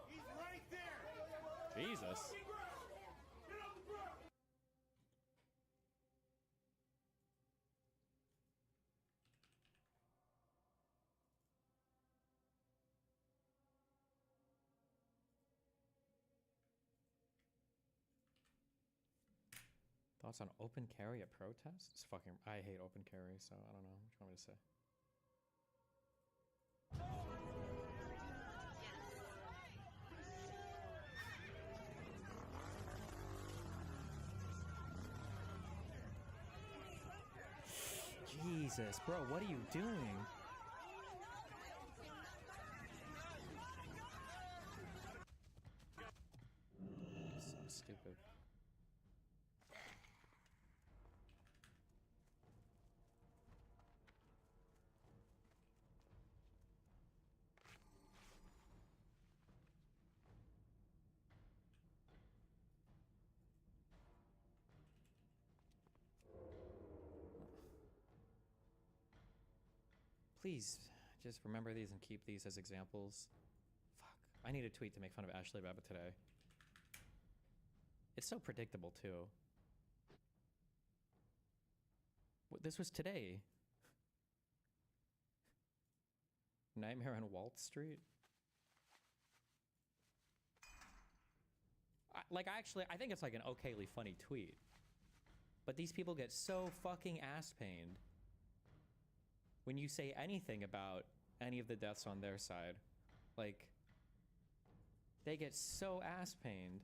He's right there. Jesus. Thoughts on open carry at protests? It's fucking. I hate open carry, so I don't know. What do you want me to say? Jesus, bro, what are you doing? So stupid. Please, just remember these and keep these as examples. Fuck. I need a tweet to make fun of Ashley Babbitt today. It's so predictable, too. This was today. Nightmare on Walt Street? I think it's like an okayly funny tweet. But these people get so fucking ass-pained when you say anything about any of the deaths on their side. Like, they get so ass-pained.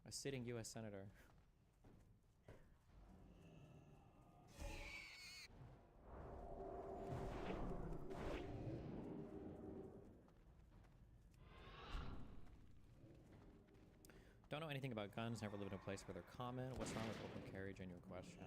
A sitting US senator. Don't know anything about guns, never lived in a place where they're common. What's wrong with open carry? Genuine question.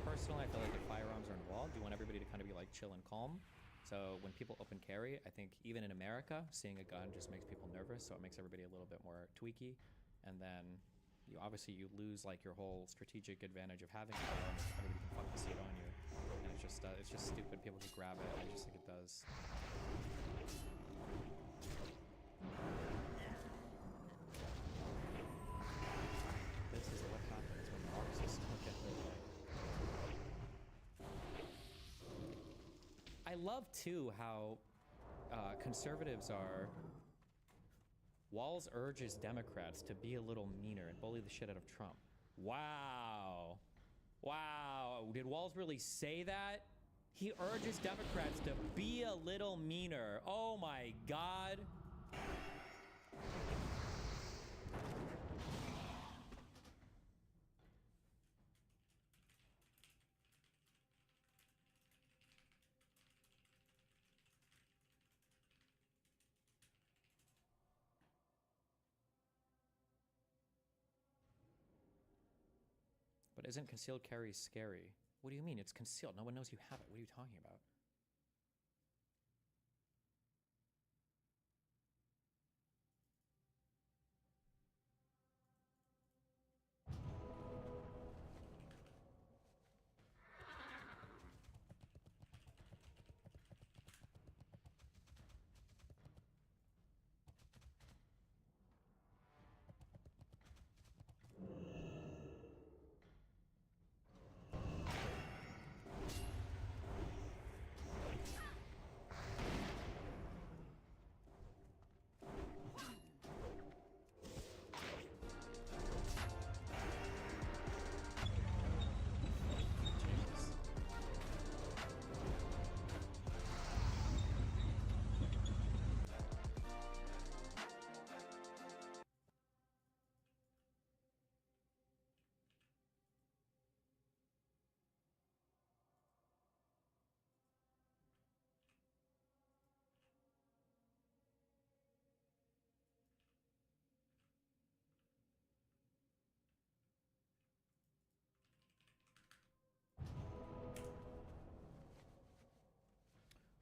Personally, I feel like if firearms are involved, you want everybody to kind of be like chill and calm. So when people open carry, I think even in America, seeing a gun just makes people nervous, so it makes everybody a little bit more tweaky. And then you obviously you lose like your whole strategic advantage of having a gun. Everybody can fucking see it on you. And it's just stupid. People can grab it. I just think it does. This is what happens when Marxists don't get their way. I love too how conservatives are. Walz urges Democrats to be a little meaner and bully the shit out of Trump. Wow. Wow. Did Walz really say that? He urges Democrats to be a little meaner. Oh my God. But isn't concealed carry scary? What do you mean? It's concealed. No one knows you have it. What are you talking about?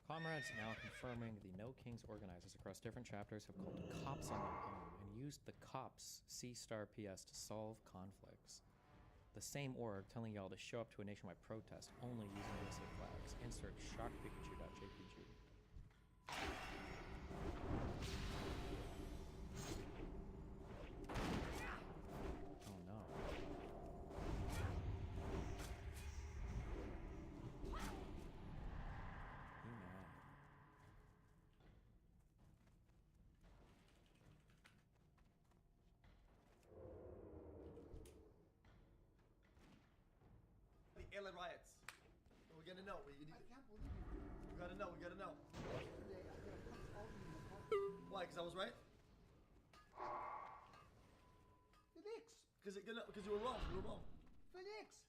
Comrades now confirming the No Kings organizers across different chapters have called cops on their own and used the cops C*PS to solve conflicts. The same org telling y'all to show up to a nationwide protest only using USA flags. Insert shockpikachu.jpg. Oh no. The alien riots. We're gonna know. You can't believe you. You gotta know. We gotta know. Yesterday, I got a punch all in the apartment. Why? Because I was right. Felix, Because you were wrong. You were wrong. Felix,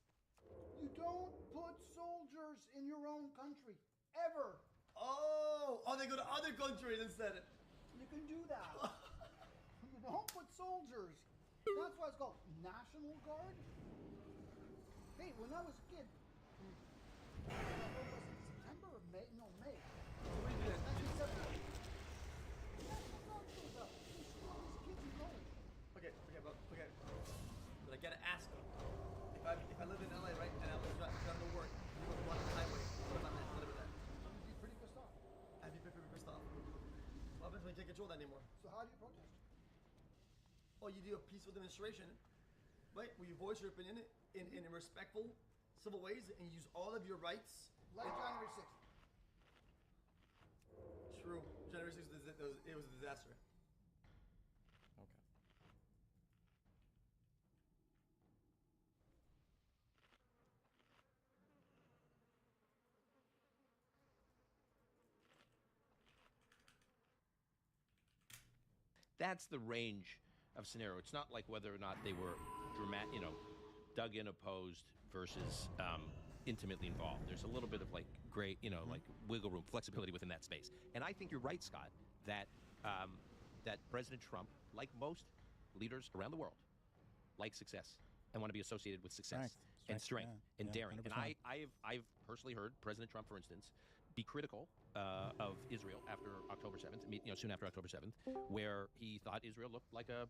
you don't put soldiers in your own country ever. Oh, they go to other countries instead. You can do that. You don't put soldiers. That's why it's called National Guard. Hey, when I was a kid, what was it, September or May? No, May. What do you do? 1970. National Guard shows up. They shoot all these kids in college. Okay, but I gotta ask them. If I live in LA, right, and I was driving to work, you go on the highway, what about that? What about that? You'd be pretty pissed off. I'd be pretty pissed off. What happens when you can't control that anymore? So how do you protest? Oh, you do a peaceful demonstration, right? Where you voice your opinion in respectful, civil ways, and use all of your rights. Like January 6th. True. January 6th, it was a disaster. Okay. That's the range of scenario. It's not like whether or not they were dug in, opposed versus intimately involved. There's a little bit of like gray, like wiggle room, flexibility within that space. And I think you're right, Scott, that that President Trump, like most leaders around the world, like success and want to be associated with success and strength and daring. 100%. And I've personally heard President Trump, for instance, be critical of Israel after October 7th, soon after October 7th, where he thought Israel looked like a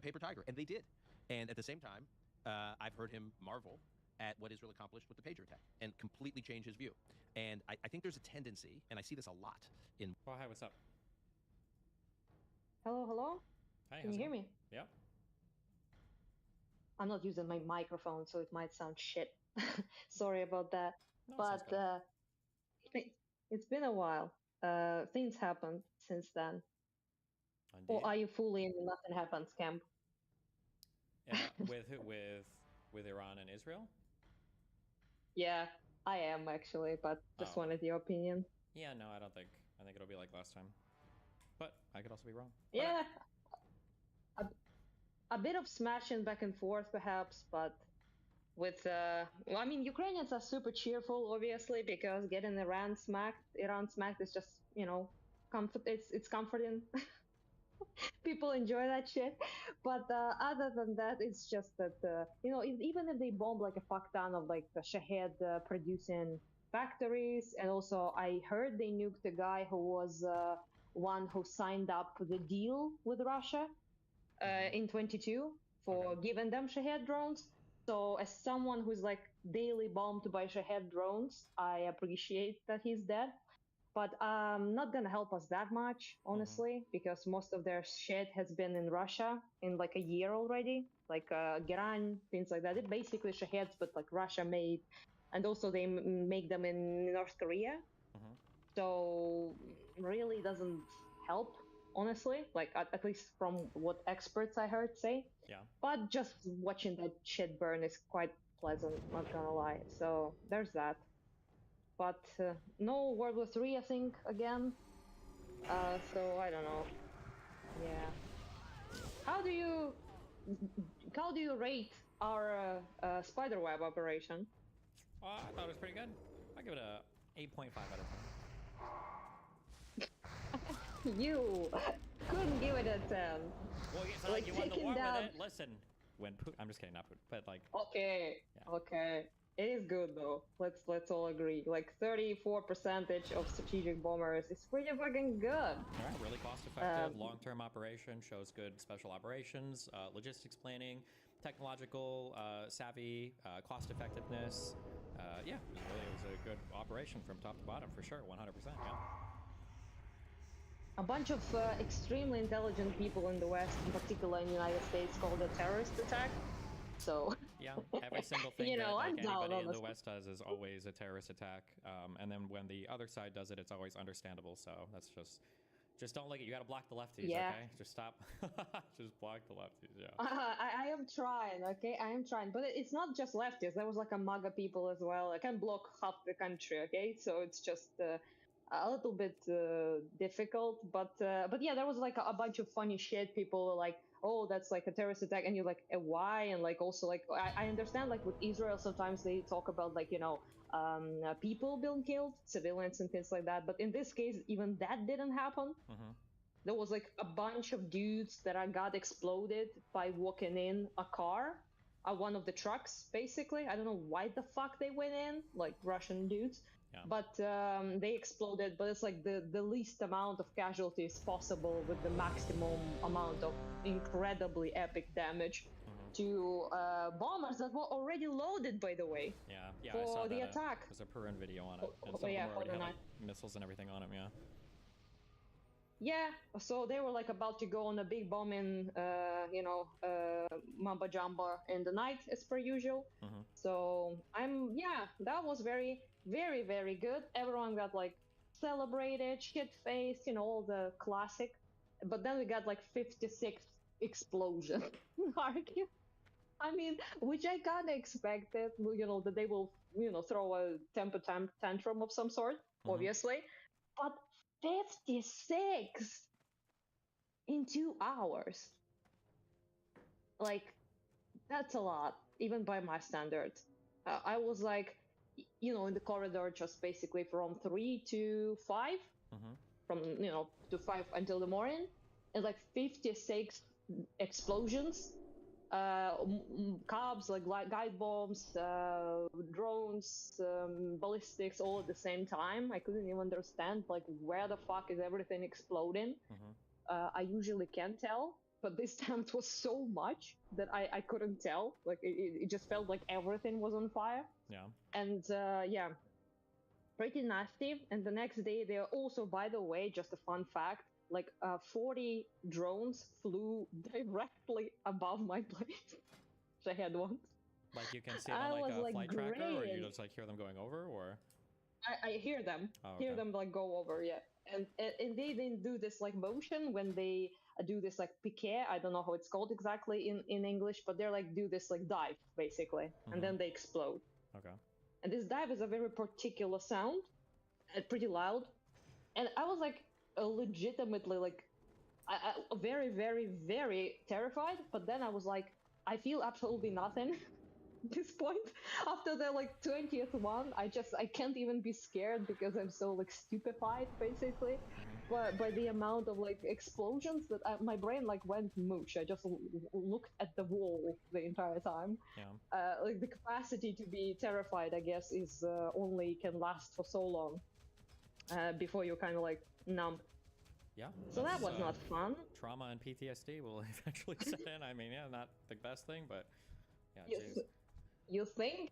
paper tiger, and they did. And at the same time, I've heard him marvel at what Israel accomplished with the Patriot attack and completely change his view. And I think there's a tendency, and I see this a lot in. Oh, hi, what's up? Hello, hello? Hi, Can you hear me? Yeah. I'm not using my microphone, so it might sound shit. Sorry about that. No, But it's been a while. Things happened since then. Indeed. Or are you fully in the nothing happens camp? With Iran and Israel? Yeah, I am actually, but just wanted your opinion. Yeah, no, I think it'll be like last time. But I could also be wrong. Yeah. A bit of smashing back and forth, perhaps, but with Ukrainians are super cheerful, obviously, because getting Iran smacked is just, it's comforting. People enjoy that shit. But other than that, it's just that, even if they bomb like a fuck ton of like the Shahed producing factories, and also I heard they nuked a guy who was one who signed up the deal with Russia in 22 for giving them Shahed drones. So as someone who's like daily bombed by Shahed drones, I appreciate that he's dead. But not gonna help us that much, honestly, because most of their shit has been in Russia in like a year already, like Geran, things like that. It basically Shaheds, but like Russia made, and also they make them in North Korea. So really doesn't help, honestly, like at least from what experts I heard say. Yeah. But just watching that shit burn is quite pleasant, not gonna lie. So there's that. But no World War III, I think, again. So I don't know. Yeah. How do you rate our spiderweb operation? I thought it was pretty good. I give it a 8.5 out of 10. You couldn't give it a 10. Well, it's not like you won the war with it. Listen, when Putin, I'm just kidding, not Putin, but like. Okay. Yeah. Okay. It is good though. Let's all agree. Like 34% of strategic bombers is pretty fucking good. All right, really cost effective, long-term operation, shows good special operations, logistics planning. technological savvy, cost effectiveness. Yeah, it was a good operation from top to bottom for sure, 100%. Yeah. A bunch of extremely intelligent people in the West, in particular in the United States, called it a terrorist attack. So yeah, every single thing that like anybody in the West does is always a terrorist attack. And then when the other side does it, it's always understandable. So that's just don't like it. You got to block the lefties, okay? Just stop. Just block the lefties, yeah. I am trying, okay? I am trying. But it's not just lefties. There was like a MAGA people as well. I can block half the country, okay? So it's just a little bit difficult. But yeah, there was like a bunch of funny shit. People were like, oh, that's like a terrorist attack. And you're like, why? And like also like, I understand like with Israel, sometimes they talk about like, you know, people being killed, civilians and things like that. But in this case, even that didn't happen. There was like a bunch of dudes that got exploded by walking in a car, one of the trucks, basically. I don't know why the fuck they went in, like Russian dudes. Yeah. But they exploded, but it's like the least amount of casualties possible with the maximum amount of incredibly epic damage to bombers that were already loaded, by the way. Yeah, for I saw the that. attack. There's a Perun video on it, and some of them already had like missiles and everything on them. Yeah. Yeah, so they were like about to go on a big bombing, mamba jamba in the night as per usual. So that was very, very, very good. Everyone got like celebrated, shit faced, you know, all the classic. But then we got like 56 explosions. I mean, which I kind of expected, you know, that they will, you know, throw a temper tantrum of some sort, obviously. But 56 in 2 hours. Like, that's a lot, even by my standards. I was like, you know, in the corridor just basically from 3 to 5, from, you know, to 5 until the morning, and like 56 explosions. Cabs, like guide bombs, drones, ballistics, all at the same time. I couldn't even understand, like, where the fuck is everything exploding? I usually can tell, but this time it was so much that I couldn't tell. Like, it just felt like everything was on fire. Yeah. And, pretty nasty. And the next day, there also, by the way, just a fun fact, like 40 drones flew directly above my place. I had one. Like you can see it on like a flight tracker, or you just like hear them going over, or? I hear them. Hear them like go over, yeah. And they didn't do this like motion when they do this like piqué. I don't know how it's called exactly in English, but they're like do this like dive basically, and then they explode. Okay. And this dive is a very particular sound, pretty loud, and I was like legitimately like I very, very, very terrified. But then I was like, I feel absolutely nothing at this point. After the like 20th one, I can't even be scared because I'm so like stupefied basically by the amount of like explosions that my brain like went mooch. I just looked at the wall the entire time. Yeah. Like the capacity to be terrified, I guess, is only can last for so long before you're kind of like numb. Yeah. So that was not fun. Trauma and PTSD will eventually set in. I mean, yeah, not the best thing, but yeah, jeez. You think?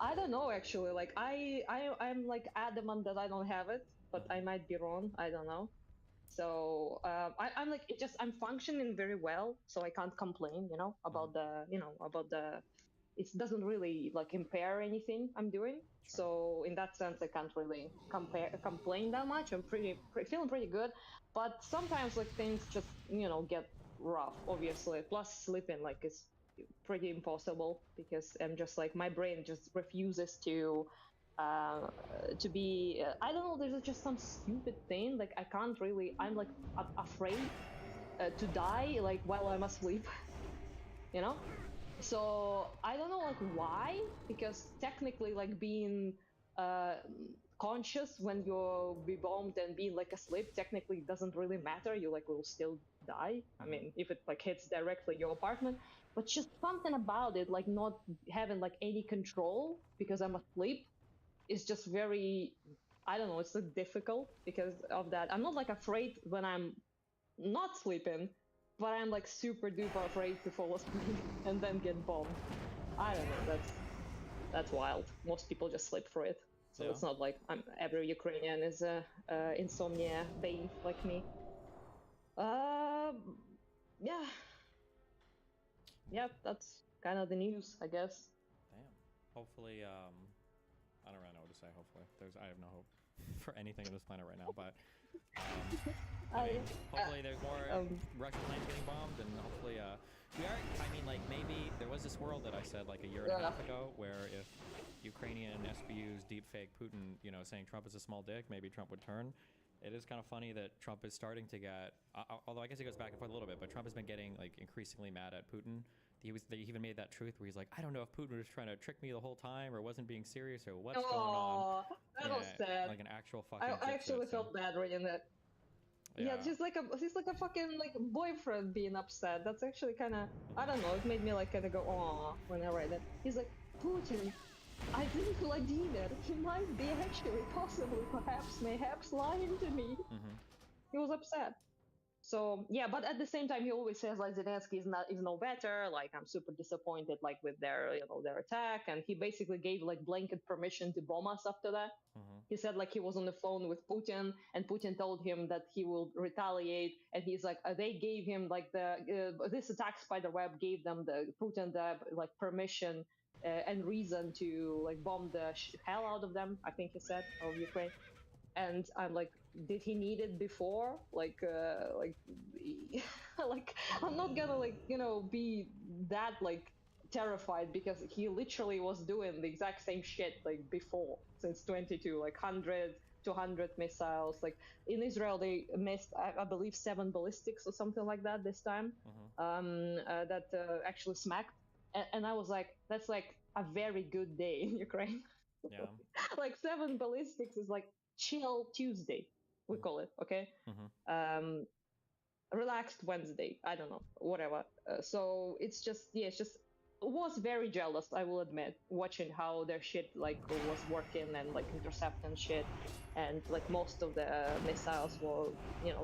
I don't know actually. Like I'm like adamant that I don't have it, but I might be wrong. I don't know. So I'm like I'm functioning very well, so I can't complain. You know about the it doesn't really like impair anything I'm doing. So in that sense, I can't really complain that much. I'm feeling pretty good, but sometimes like things just get rough. Obviously, plus sleeping like is pretty impossible because I'm just like my brain just refuses to be. I don't know. There's just some stupid thing. Like I can't really. I'm like afraid to die like while I'm asleep. You know. So I don't know like why, because technically like being conscious when you're be bombed and being like asleep technically doesn't really matter. You like will still die. I mean, if it like hits directly your apartment, but just something about it like not having like any control because I'm asleep is just very, I don't know, it's like difficult because of that. I'm not like afraid when I'm not sleeping, but I'm like super duper afraid to fall asleep and then get bombed. I don't know. That's wild. Most people just sleep through it, so Yeah. it's not like every Ukrainian is insomnia bane like me. Yeah, yeah. That's kind of the news, I guess. Damn. Hopefully, I don't really know what to say. Hopefully, I have no hope for anything on this planet right now. But I mean, hopefully there's more Russian planes getting bombed, and hopefully, we are. I mean, like maybe there was this world that I said like a year and a half ago, where if Ukrainian SBU's deepfake Putin, saying Trump is a small dick, maybe Trump would turn. It is kind of funny that Trump is starting to get, although I guess he goes back and forth a little bit, but Trump has been getting like increasingly mad at Putin. They even made that truth where he's like, I don't know if Putin was trying to trick me the whole time or wasn't being serious or what's going on. That was sad. Like an actual fucking. I actually felt bad reading that. Yeah, he's like a fucking like boyfriend being upset. That's actually kind of, I don't know. It made me like kind of go aw when I read it. He's like, Putin, I think Vladimir, he might be actually possibly mayhaps lying to me. He was upset. So yeah, but at the same time, he always says like Zelensky is no better. Like I'm super disappointed like with their their attack, and he basically gave like blanket permission to bomb us after that. He said like he was on the phone with Putin, and Putin told him that he will retaliate, and he's like they gave him like this attack spiderweb gave them the Putin the like permission and reason to like bomb the hell out of them. I think he said of Ukraine. And I'm like, did he need it before? Like I'm not gonna like be that like terrified because he literally was doing the exact same shit like before since 22, like 100 to 100 missiles. Like in Israel, they missed I believe 7 ballistics or something like that this time. That actually smacked, and I was like, that's like a very good day in Ukraine. Yeah. Like 7 ballistics is like chill Tuesday, we call it, okay? Relaxed Wednesday, I don't know, whatever. So it's just, was very jealous, I will admit, watching how their shit like was working and like intercepting shit, and like most of the missiles will,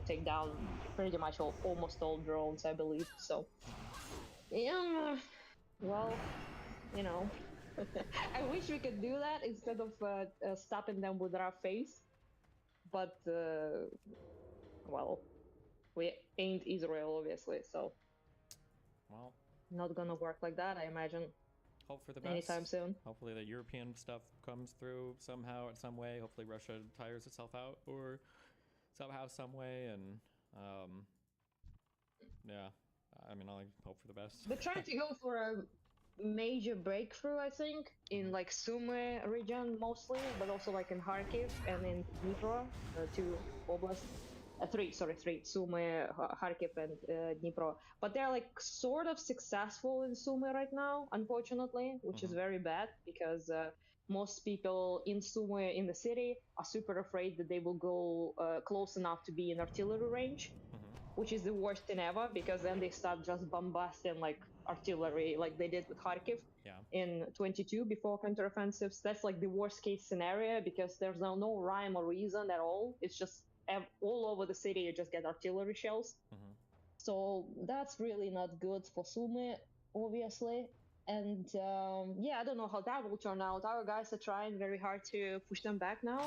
take down pretty much almost all drones, I believe. So yeah, well, I wish we could do that instead of stopping them with our face. But, well, we ain't Israel, obviously, so. Well. Not gonna work like that, I imagine. Hope for the best. Anytime soon. Hopefully the European stuff comes through somehow, in some way. Hopefully Russia tires itself out, or somehow, some way, and, yeah. I mean, I hope for the best. They're trying to go for a major breakthrough, I think, in like Sumy region mostly, but also like in Kharkiv and in Dnipro, 2 oblasts. 3, Sumy, Kharkiv, and Dnipro. But they're like sort of successful in Sumy right now, unfortunately, which is very bad because most people in Sumy in the city are super afraid that they will go close enough to be in artillery range, which is the worst thing ever, because then they start just bombasting like artillery like they did with Kharkiv in 22 before counteroffensives. That's like the worst case scenario because there's no rhyme or reason at all. It's just all over the city you just get artillery shells. So that's really not good for Sumy, obviously. And yeah, I don't know how that will turn out. Our guys are trying very hard to push them back now,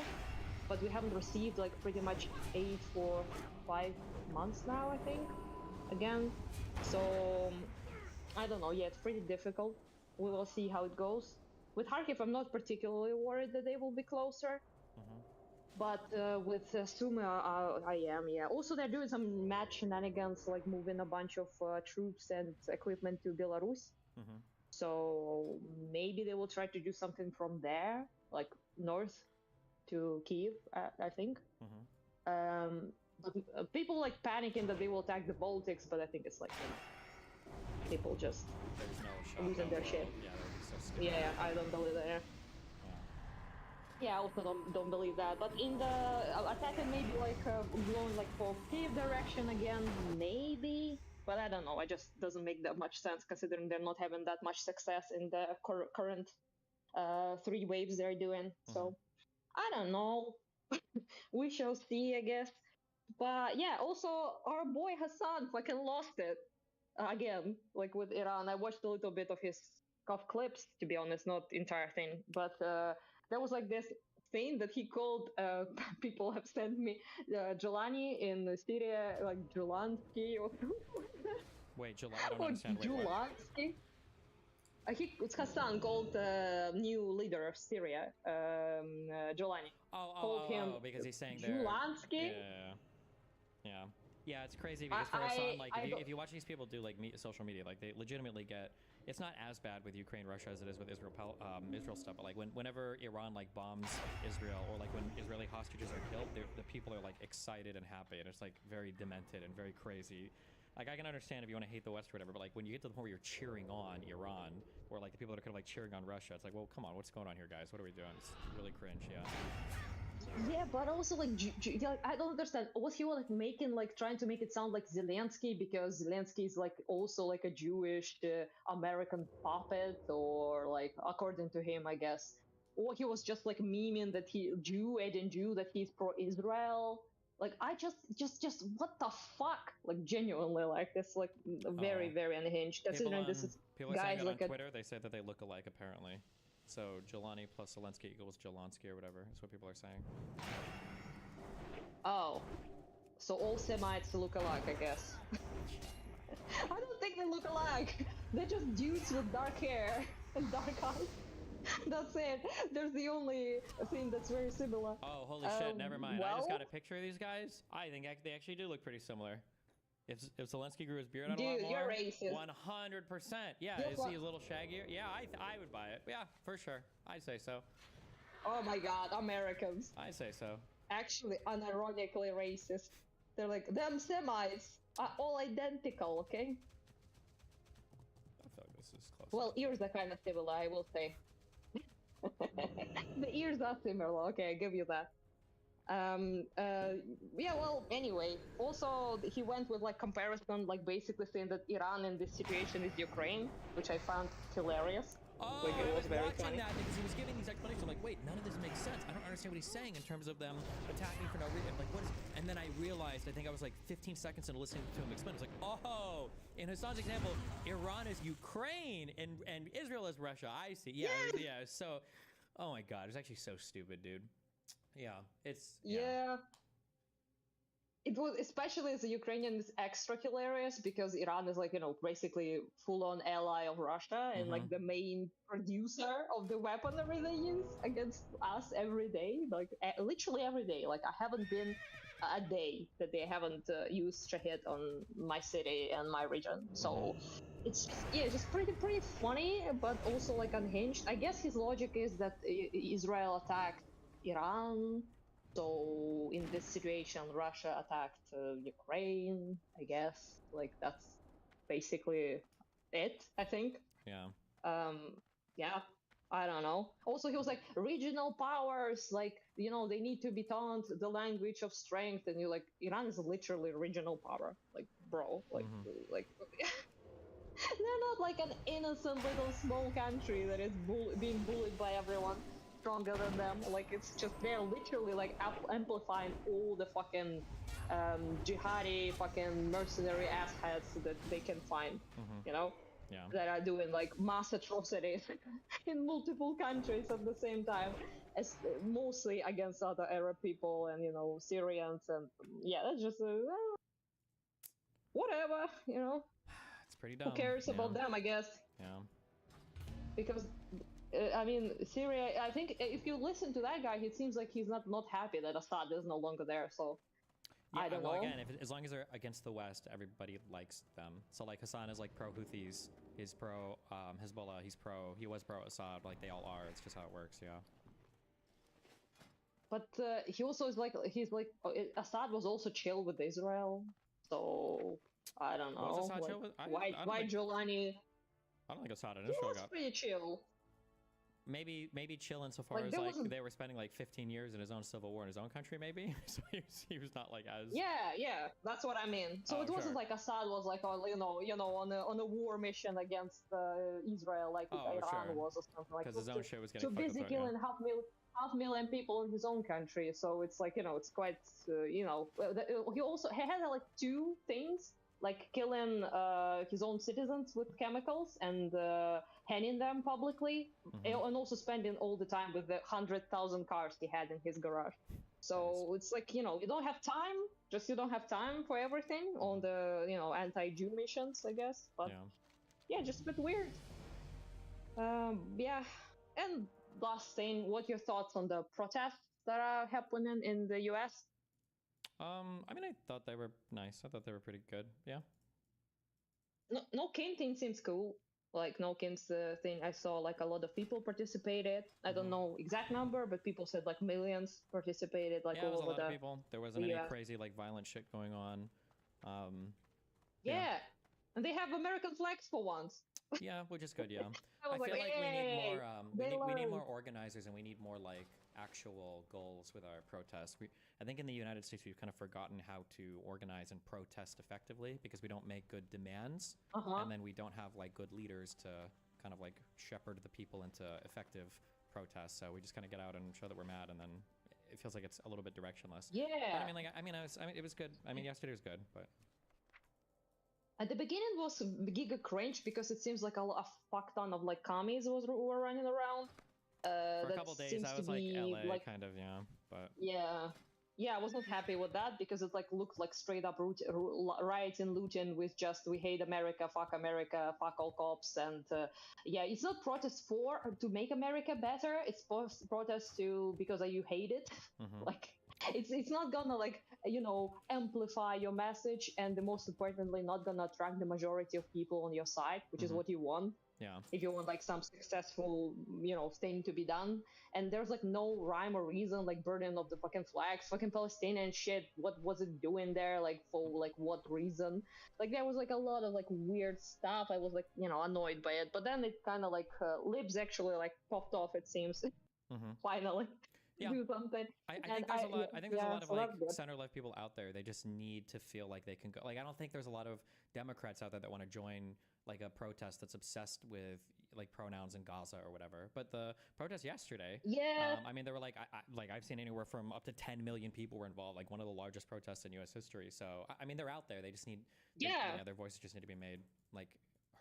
but we haven't received like pretty much aid for 5 months now, I think, again. So I don't know. Yeah, it's pretty difficult. We will see how it goes. With Kharkiv, I'm not particularly worried that they will be closer. But with Sumy, I am, yeah. Also, they're doing some mad shenanigans, like moving a bunch of troops and equipment to Belarus. So maybe they will try to do something from there, like north to Kiev, I think. But people like panicking that they will attack the Baltics, but I think it's like, people just losing their shit. Yeah, I don't believe that. Yeah, I also don't believe that. But in the attacking maybe like going like for Kiev direction again, maybe. But I don't know. It just doesn't make that much sense considering they're not having that much success in the current 3 waves they're doing. So I don't know. We shall see, I guess. But yeah, also our boy Hassan fucking lost it again, like with Iran. I watched a little bit of his clips, to be honest, not entire thing, but there was like this thing that he called. People have sent me Jelani in Syria, like Julansky or something like that. Wait, I don't understand. Wait, what? Julansky. It's Hassan called new leader of Syria, Jolani. Called him because he's saying Julansky. Yeah, it's crazy because for Hassan, like, if you watch these people do like social media, like they legitimately get. It's not as bad with Ukraine, Russia as it is with Israel stuff. But like whenever Iran like bombs Israel or like when Israeli hostages are killed, the people are like excited and happy, and it's like very demented and very crazy. Like, I can understand if you want to hate the West or whatever, but like when you get to the point where you're cheering on Iran, or like the people that are kind of like cheering on Russia, it's like, well, come on, what's going on here, guys? What are we doing? It's really cringe, yeah. Yeah, but also like, I don't understand. Was he like trying to make it sound like Zelensky because Zelensky is like also like a Jewish American puppet, or like according to him, I guess, or he was just like memeing that that he's pro-Israel. Like, I just what the fuck? Like, genuinely, like, this, like, very, very unhinged. Considering this is people are guys saying that like on Twitter. They say that they look alike, apparently. So Jelani plus Zelensky equals Jelansky or whatever. Is what people are saying. Oh, so all Semites look alike, I guess. I don't think they look alike. They're just dudes with dark hair and dark eyes. That's it. There's the only thing that's very similar. Oh, holy shit! Never mind. I just got a picture of these guys. I think they actually do look pretty similar. If Zelensky grew his beard out a lot more, you're racist. 100%. Yeah, is he a little shaggier? Yeah, I would buy it. Yeah, for sure. I'd say so. Oh my God, Americans. I say so. Actually, unironically racist. They're like, them Semites are all identical, okay? I feel like this is close. Well, ears are kind of similar, I will say. The ears are similar, okay, I give you that. Yeah, well, anyway, also he went with like comparison, like basically saying that Iran in this situation is Ukraine, which I found hilarious. Oh, like, I was watching that because he was giving these explanations. I'm like, wait, none of this makes sense. I don't understand what he's saying in terms of them attacking for no reason. Like, what is? And then I realized, I think I was like 15 seconds into listening to him explain. I was like, oh, in Hassan's example, Iran is Ukraine and Israel is Russia. I see. Yeah, yeah. So, oh my God, it's actually so stupid, dude. Yeah, it's yeah. It was, especially as a Ukrainian, is extra hilarious because Iran is like, you know, basically full-on ally of Russia and like the main producer of the weaponry they use against us every day, like literally every day. Like, I haven't been a day that they haven't used Shahid on my city and my region. So it's just pretty funny, but also like unhinged. I guess his logic is that Israel attacked Iran. So in this situation, Russia attacked Ukraine, I guess. Like, that's basically it, I think. Yeah. Yeah, I don't know. Also, he was like, regional powers, like, you know, they need to be taught the language of strength. And you're like, Iran is literally a regional power. Like, bro, like, like they're not like an innocent little small country that is being bullied by everyone stronger than them. Like, it's just, they're literally like amplifying all the fucking jihadi fucking mercenary assheads that they can find, you know, that are doing like mass atrocities in multiple countries at the same time, as mostly against other Arab people and, you know, Syrians. And yeah, that's just whatever, you know. It's pretty dumb. Who cares about them, I guess. Yeah. Because I mean, Syria, I think if you listen to that guy, it seems like he's not happy that Assad is no longer there. So yeah, I don't know. Again, as long as they're against the West, everybody likes them. So like Hassan is like pro Houthis, he's pro Hezbollah, he was pro Assad. Like, they all are. It's just how it works. Yeah. But he also is like, Assad was also chill with Israel. So I don't know. Was Assad like, chill with? Why Jolani? I don't think Assad and Israel got pretty chill. Maybe chill insofar as like they were spending like 15 years in his own civil war in his own country, maybe. So he was not like as. Yeah, that's what I mean. So it wasn't like Assad was like, on a war mission against Israel, like Iran was or something like. Because his own shit was getting too busy killing 500,000 people in his own country, so it's like, it's quite, he had like two things, like killing his own citizens with chemicals and hanging them publicly, and also spending all the time with the 100,000 cars he had in his garage. So it's like, you don't have time, you don't have time for everything on the, anti-Jew missions, I guess. But yeah, just a bit weird. Yeah. And last thing, what your thoughts on the protests that are happening in the US? I mean, I thought they were nice. I thought they were pretty good. Yeah. No King thing seems cool. Like No King's thing, I saw like a lot of people participated. I don't know exact number, but people said like millions participated. Like yeah, all it was over a lot of people. There wasn't any crazy like violent shit going on. Yeah, and they have American flags for once. Yeah, which is good. Yeah, I feel like we need more. We need more learned. organizers, and we need more like actual goals with our protests. I think in the United States we've kind of forgotten how to organize and protest effectively because we don't make good demands, and then we don't have like good leaders to kind of like shepherd the people into effective protests. So we just kind of get out and show that we're mad, and then it feels like it's a little bit directionless. Yeah. But I mean, it was good. I mean, yesterday was good, but. At the beginning it was giga cringe because it seems like a fuck ton of like commies were running around. For a couple days I was like LA kind of, but yeah, I was not happy with that because it like looked like straight up rioting, looting with just we hate America, fuck all cops, and it's not protest to make America better. It's protest because you hate it. Like it's not gonna like amplify your message, and the most importantly not gonna attract the majority of people on your side, which is what you want. Yeah. If you want like some successful, thing to be done, and there's like no rhyme or reason, like burning of the fucking flags, fucking Palestinian shit. What was it doing there? Like for like what reason? Like there was like a lot of like weird stuff. I was like annoyed by it, but then it kind of like libs actually like popped off. It seems finally. Do something. I think there's a lot. I think there's a lot of like center left people out there. They just need to feel like they can go. Like I don't think there's a lot of Democrats out there that want to join like a protest that's obsessed with like pronouns in Gaza or whatever. But the protest yesterday, I mean, there were like I've seen anywhere from up to 10 million people were involved. Like one of the largest protests in U.S. history. So I mean, they're out there. They just need their voices just need to be made like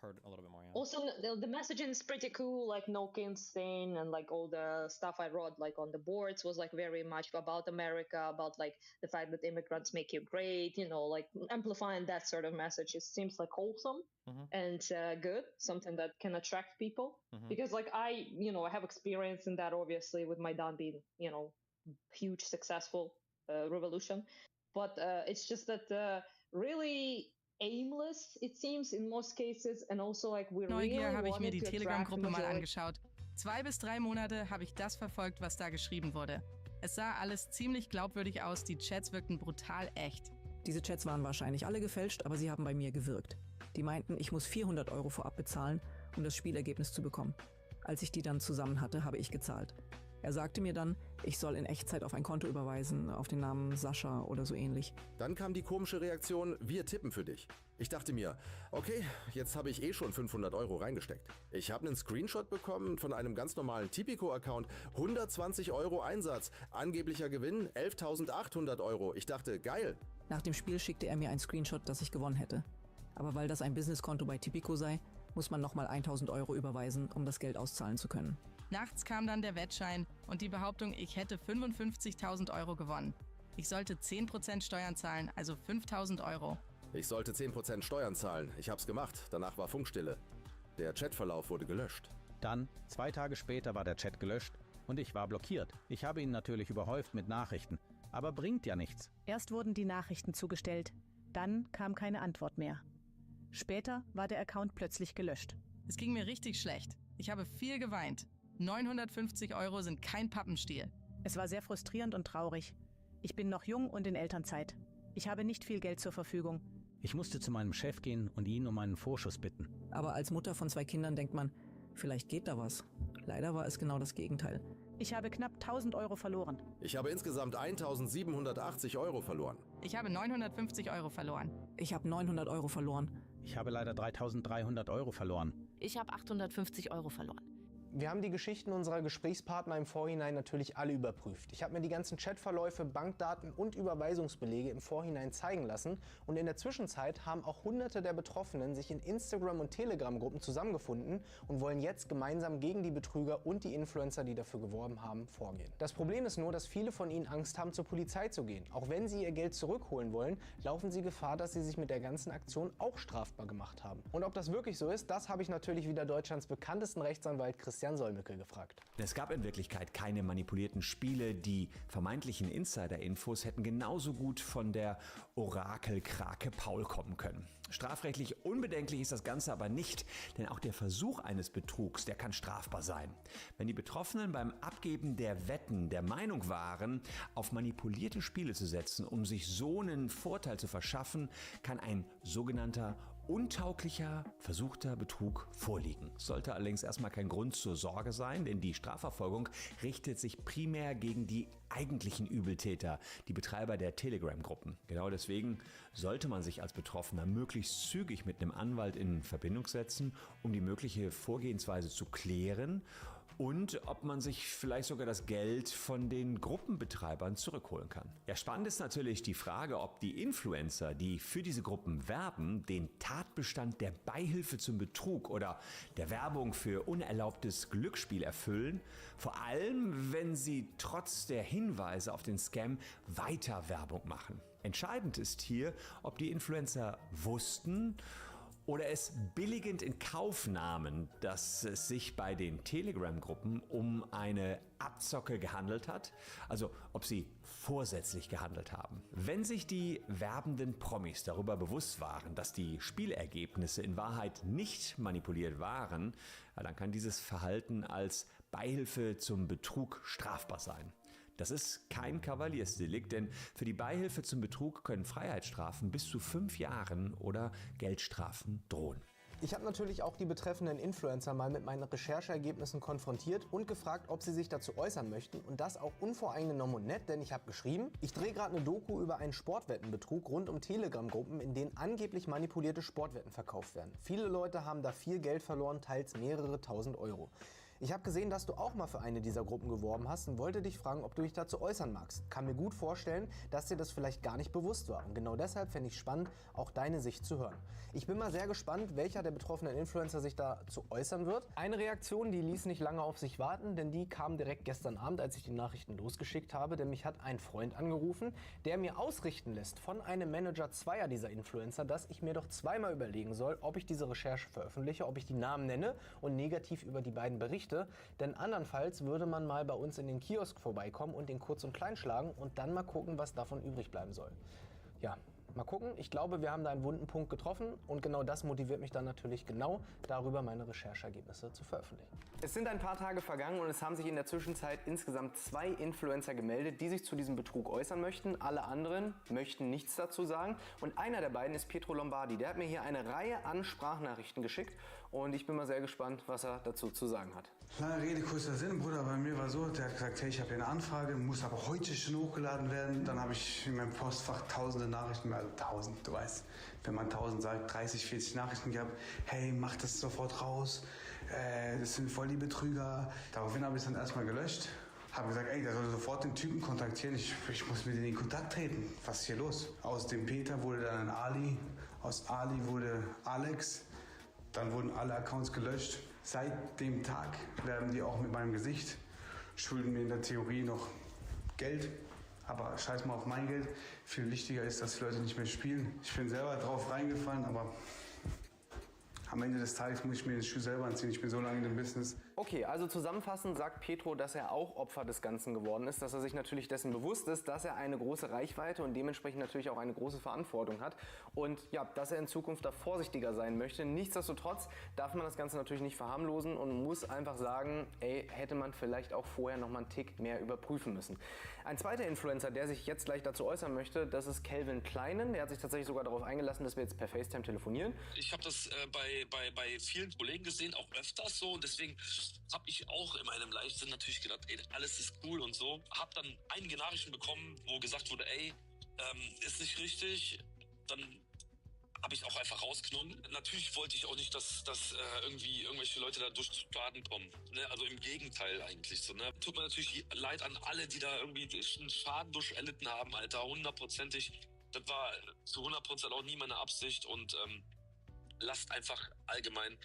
heard a little bit more. Yeah. Also, the messaging is pretty cool, like No King's thing, and like all the stuff I wrote like on the boards was like very much about America, about like the fact that immigrants make you great, like amplifying that sort of message. It seems like wholesome and good, something that can attract people. Because like I have experience in that obviously with my dad being, huge successful revolution, but it's just that really aimless, it seems, in most cases, and also like we Neugier really habe ich mir die wanted to Telegram-Gruppe mal attract angeschaut. 2 bis 3 Monate habe ich das verfolgt, was da geschrieben wurde. Es sah alles ziemlich glaubwürdig aus, die Chats wirkten brutal echt. Diese Chats waren wahrscheinlich alle gefälscht, aber sie haben bei mir gewirkt. Die meinten, ich muss 400 € vorab bezahlen, um das Spielergebnis zu bekommen. Als ich die dann zusammen hatte, habe ich gezahlt. Er sagte mir dann, ich soll in Echtzeit auf ein Konto überweisen, auf den Namen Sascha oder so ähnlich. Dann kam die komische Reaktion, wir tippen für dich. Ich dachte mir, okay, jetzt habe ich schon 500 € reingesteckt. Ich habe einen Screenshot bekommen von einem ganz normalen Tipico-Account, 120 € Einsatz, angeblicher Gewinn 11.800 €. Ich dachte, geil. Nach dem Spiel schickte er mir einen Screenshot, dass ich gewonnen hätte. Aber weil das ein Businesskonto bei Tipico sei, muss man nochmal 1.000 € überweisen, um das Geld auszahlen zu können. Nachts kam dann der Wettschein und die Behauptung, ich hätte 55.000 € gewonnen. Ich sollte 10% Steuern zahlen, also 5.000 €. Ich sollte 10% Steuern zahlen. Ich hab's gemacht. Danach war Funkstille. Der Chatverlauf wurde gelöscht. Dann, 2 Tage später, war der Chat gelöscht und ich war blockiert. Ich habe ihn natürlich überhäuft mit Nachrichten, aber bringt ja nichts. Erst wurden die Nachrichten zugestellt, dann kam keine Antwort mehr. Später war der Account plötzlich gelöscht. Es ging mir richtig schlecht. Ich habe viel geweint. 950 € sind kein Pappenstiel. Es war sehr frustrierend und traurig. Ich bin noch jung und in Elternzeit. Ich habe nicht viel Geld zur Verfügung. Ich musste zu meinem Chef gehen und ihn um einen Vorschuss bitten. Aber als Mutter von 2 Kindern denkt man, vielleicht geht da was. Leider war es genau das Gegenteil. Ich habe knapp 1.000 € verloren. Ich habe insgesamt 1.780 € verloren. Ich habe 950 € verloren. Ich habe 900 € verloren. Ich habe leider 3.300 € verloren. Ich habe 850 € verloren. Wir haben die Geschichten unserer Gesprächspartner im Vorhinein natürlich alle überprüft. Ich habe mir die ganzen Chatverläufe, Bankdaten und Überweisungsbelege im Vorhinein zeigen lassen und in der Zwischenzeit haben auch Hunderte der Betroffenen sich in Instagram- und Telegram-Gruppen zusammengefunden und wollen jetzt gemeinsam gegen die Betrüger und die Influencer, die dafür geworben haben, vorgehen. Das Problem ist nur, dass viele von ihnen Angst haben, zur Polizei zu gehen. Auch wenn sie ihr Geld zurückholen wollen, laufen sie Gefahr, dass sie sich mit der ganzen Aktion auch strafbar gemacht haben. Und ob das wirklich so ist, das habe ich natürlich wieder Deutschlands bekanntesten Rechtsanwalt Christian Solmecke gefragt. Es gab in Wirklichkeit keine manipulierten Spiele. Die vermeintlichen Insider-Infos hätten genauso gut von der Orakelkrake Paul kommen können. Strafrechtlich unbedenklich ist das Ganze aber nicht, denn auch der Versuch eines Betrugs, der kann strafbar sein. Wenn die Betroffenen beim Abgeben der Wetten der Meinung waren, auf manipulierte Spiele zu setzen, um sich so einen Vorteil zu verschaffen, kann ein sogenannter untauglicher, versuchter Betrug vorliegen. Sollte allerdings erstmal kein Grund zur Sorge sein, denn die Strafverfolgung richtet sich primär gegen die eigentlichen Übeltäter, die Betreiber der Telegram-Gruppen. Genau deswegen sollte man sich als Betroffener möglichst zügig mit einem Anwalt in Verbindung setzen, um die mögliche Vorgehensweise zu klären und ob man sich vielleicht sogar das Geld von den Gruppenbetreibern zurückholen kann. Ja, spannend ist natürlich die Frage, ob die Influencer, die für diese Gruppen werben, den Tatbestand der Beihilfe zum Betrug oder der Werbung für unerlaubtes Glücksspiel erfüllen, vor allem wenn sie trotz der Hinweise auf den Scam weiter Werbung machen. Entscheidend ist hier, ob die Influencer wussten oder es billigend in Kauf nahmen, dass es sich bei den Telegram-Gruppen um eine Abzocke gehandelt hat, also ob sie vorsätzlich gehandelt haben. Wenn sich die werbenden Promis darüber bewusst waren, dass die Spielergebnisse in Wahrheit nicht manipuliert waren, ja, dann kann dieses Verhalten als Beihilfe zum Betrug strafbar sein. Das ist kein Kavaliersdelikt, denn für die Beihilfe zum Betrug können Freiheitsstrafen bis zu 5 Jahren oder Geldstrafen drohen. Ich habe natürlich auch die betreffenden Influencer mal mit meinen Rechercheergebnissen konfrontiert und gefragt, ob sie sich dazu äußern möchten und das auch unvoreingenommen und nett, denn ich habe geschrieben, ich drehe gerade eine Doku über einen Sportwettenbetrug rund um Telegram-Gruppen, in denen angeblich manipulierte Sportwetten verkauft werden. Viele Leute haben da viel Geld verloren, teils mehrere tausend Euro. Ich habe gesehen, dass du auch mal für eine dieser Gruppen geworben hast und wollte dich fragen, ob du dich dazu äußern magst. Kann mir gut vorstellen, dass dir das vielleicht gar nicht bewusst war. Und genau deshalb fände ich spannend, auch deine Sicht zu hören. Ich bin mal sehr gespannt, welcher der betroffenen Influencer sich dazu äußern wird. Eine Reaktion, die ließ nicht lange auf sich warten, denn die kam direkt gestern Abend, als ich die Nachrichten losgeschickt habe. Denn mich hat ein Freund angerufen, der mir ausrichten lässt von einem Manager zweier dieser Influencer, dass ich mir doch zweimal überlegen soll, ob ich diese Recherche veröffentliche, ob ich die Namen nenne und negativ über die beiden berichte. Denn andernfalls würde man mal bei uns in den Kiosk vorbeikommen und den kurz und klein schlagen und dann mal gucken, was davon übrig bleiben soll. Ja, mal gucken. Ich glaube, wir haben da einen wunden Punkt getroffen und genau das motiviert mich dann natürlich genau darüber, meine Rechercheergebnisse zu veröffentlichen. Es sind ein paar Tage vergangen und es haben sich in der Zwischenzeit insgesamt 2 Influencer gemeldet, die sich zu diesem Betrug äußern möchten. Alle anderen möchten nichts dazu sagen und einer der beiden ist Pietro Lombardi. Der hat mir hier eine Reihe an Sprachnachrichten geschickt und ich bin mal sehr gespannt, was er dazu zu sagen hat. Lange Rede, kurzer Sinn, Bruder. Bei mir war so, der hat gesagt, hey, ich habe hier eine Anfrage, muss aber heute schon hochgeladen werden. Dann habe ich in meinem Postfach tausende Nachrichten, also 1000, du weißt, wenn man 1000 sagt, 30, 40 Nachrichten gehabt. Hey, mach das sofort raus, das sind voll die Betrüger. Daraufhin habe ich es dann erstmal gelöscht. Habe gesagt, ey, der soll sofort den Typen kontaktieren, ich muss mit denen in Kontakt treten. Was ist hier los? Aus dem Peter wurde dann ein Ali, aus Ali wurde Alex. Dann wurden alle Accounts gelöscht. Seit dem Tag werben die auch mit meinem Gesicht, schulden mir in der Theorie noch Geld. Aber scheiß mal auf mein Geld. Viel wichtiger ist, dass die Leute nicht mehr spielen. Ich bin selber drauf reingefallen, aber am Ende des Tages muss ich mir den Schuh selber anziehen. Ich bin so lange in dem Business. Okay, also zusammenfassend sagt Pietro, dass er auch Opfer des Ganzen geworden ist, dass er sich natürlich dessen bewusst ist, dass er eine große Reichweite und dementsprechend natürlich auch eine große Verantwortung hat und ja, dass er in Zukunft da vorsichtiger sein möchte. Nichtsdestotrotz darf man das Ganze natürlich nicht verharmlosen und muss einfach sagen, ey, hätte man vielleicht auch vorher noch mal einen Tick mehr überprüfen müssen. Ein zweiter Influencer, der sich jetzt gleich dazu äußern möchte, das ist Calvin Kleinen. Der hat sich tatsächlich sogar darauf eingelassen, dass wir jetzt per FaceTime telefonieren. Ich habe das bei vielen Kollegen gesehen, auch öfters so und deswegen habe ich auch in meinem Leichtsinn natürlich gedacht, ey, alles ist cool und so. Habe dann einige Nachrichten bekommen, wo gesagt wurde, ey, ist nicht richtig. Dann habe ich auch einfach rausgenommen. Natürlich wollte ich auch nicht, dass irgendwie irgendwelche Leute da durch Schaden kommen. Ne? Also im Gegenteil eigentlich so. Ne? Tut mir natürlich leid an alle, die da irgendwie einen Schaden durch erlitten haben, Alter, 100%ig. Das war zu 100% auch nie meine Absicht und lasst einfach allgemein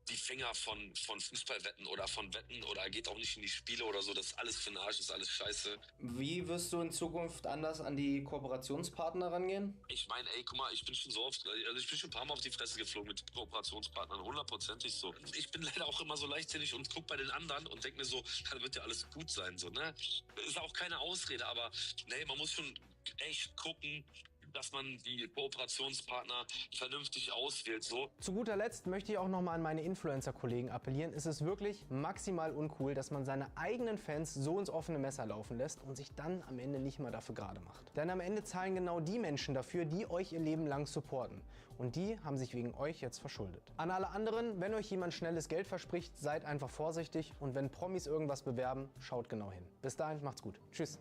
die Finger von Fußballwetten oder von Wetten oder geht auch nicht in die Spiele oder so. Das ist alles für den Arsch, das ist alles scheiße. Wie wirst du in Zukunft anders an die Kooperationspartner rangehen? Ich meine, ey, guck mal, ich bin schon ein paar Mal auf die Fresse geflogen mit Kooperationspartnern, 100%ig so. Ich bin leider auch immer so leichtsinnig und guck bei den anderen und denk mir so, da wird ja alles gut sein, so, ne? Ist auch keine Ausrede, aber nee, man muss schon echt gucken, dass man die Kooperationspartner vernünftig auswählt. So. Zu guter Letzt möchte ich auch nochmal an meine Influencer-Kollegen appellieren. Es ist wirklich maximal uncool, dass man seine eigenen Fans so ins offene Messer laufen lässt und sich dann am Ende nicht mal dafür gerade macht. Denn am Ende zahlen genau die Menschen dafür, die euch ihr Leben lang supporten. Und die haben sich wegen euch jetzt verschuldet. An alle anderen, wenn euch jemand schnelles Geld verspricht, seid einfach vorsichtig und wenn Promis irgendwas bewerben, schaut genau hin. Bis dahin, macht's gut. Tschüss.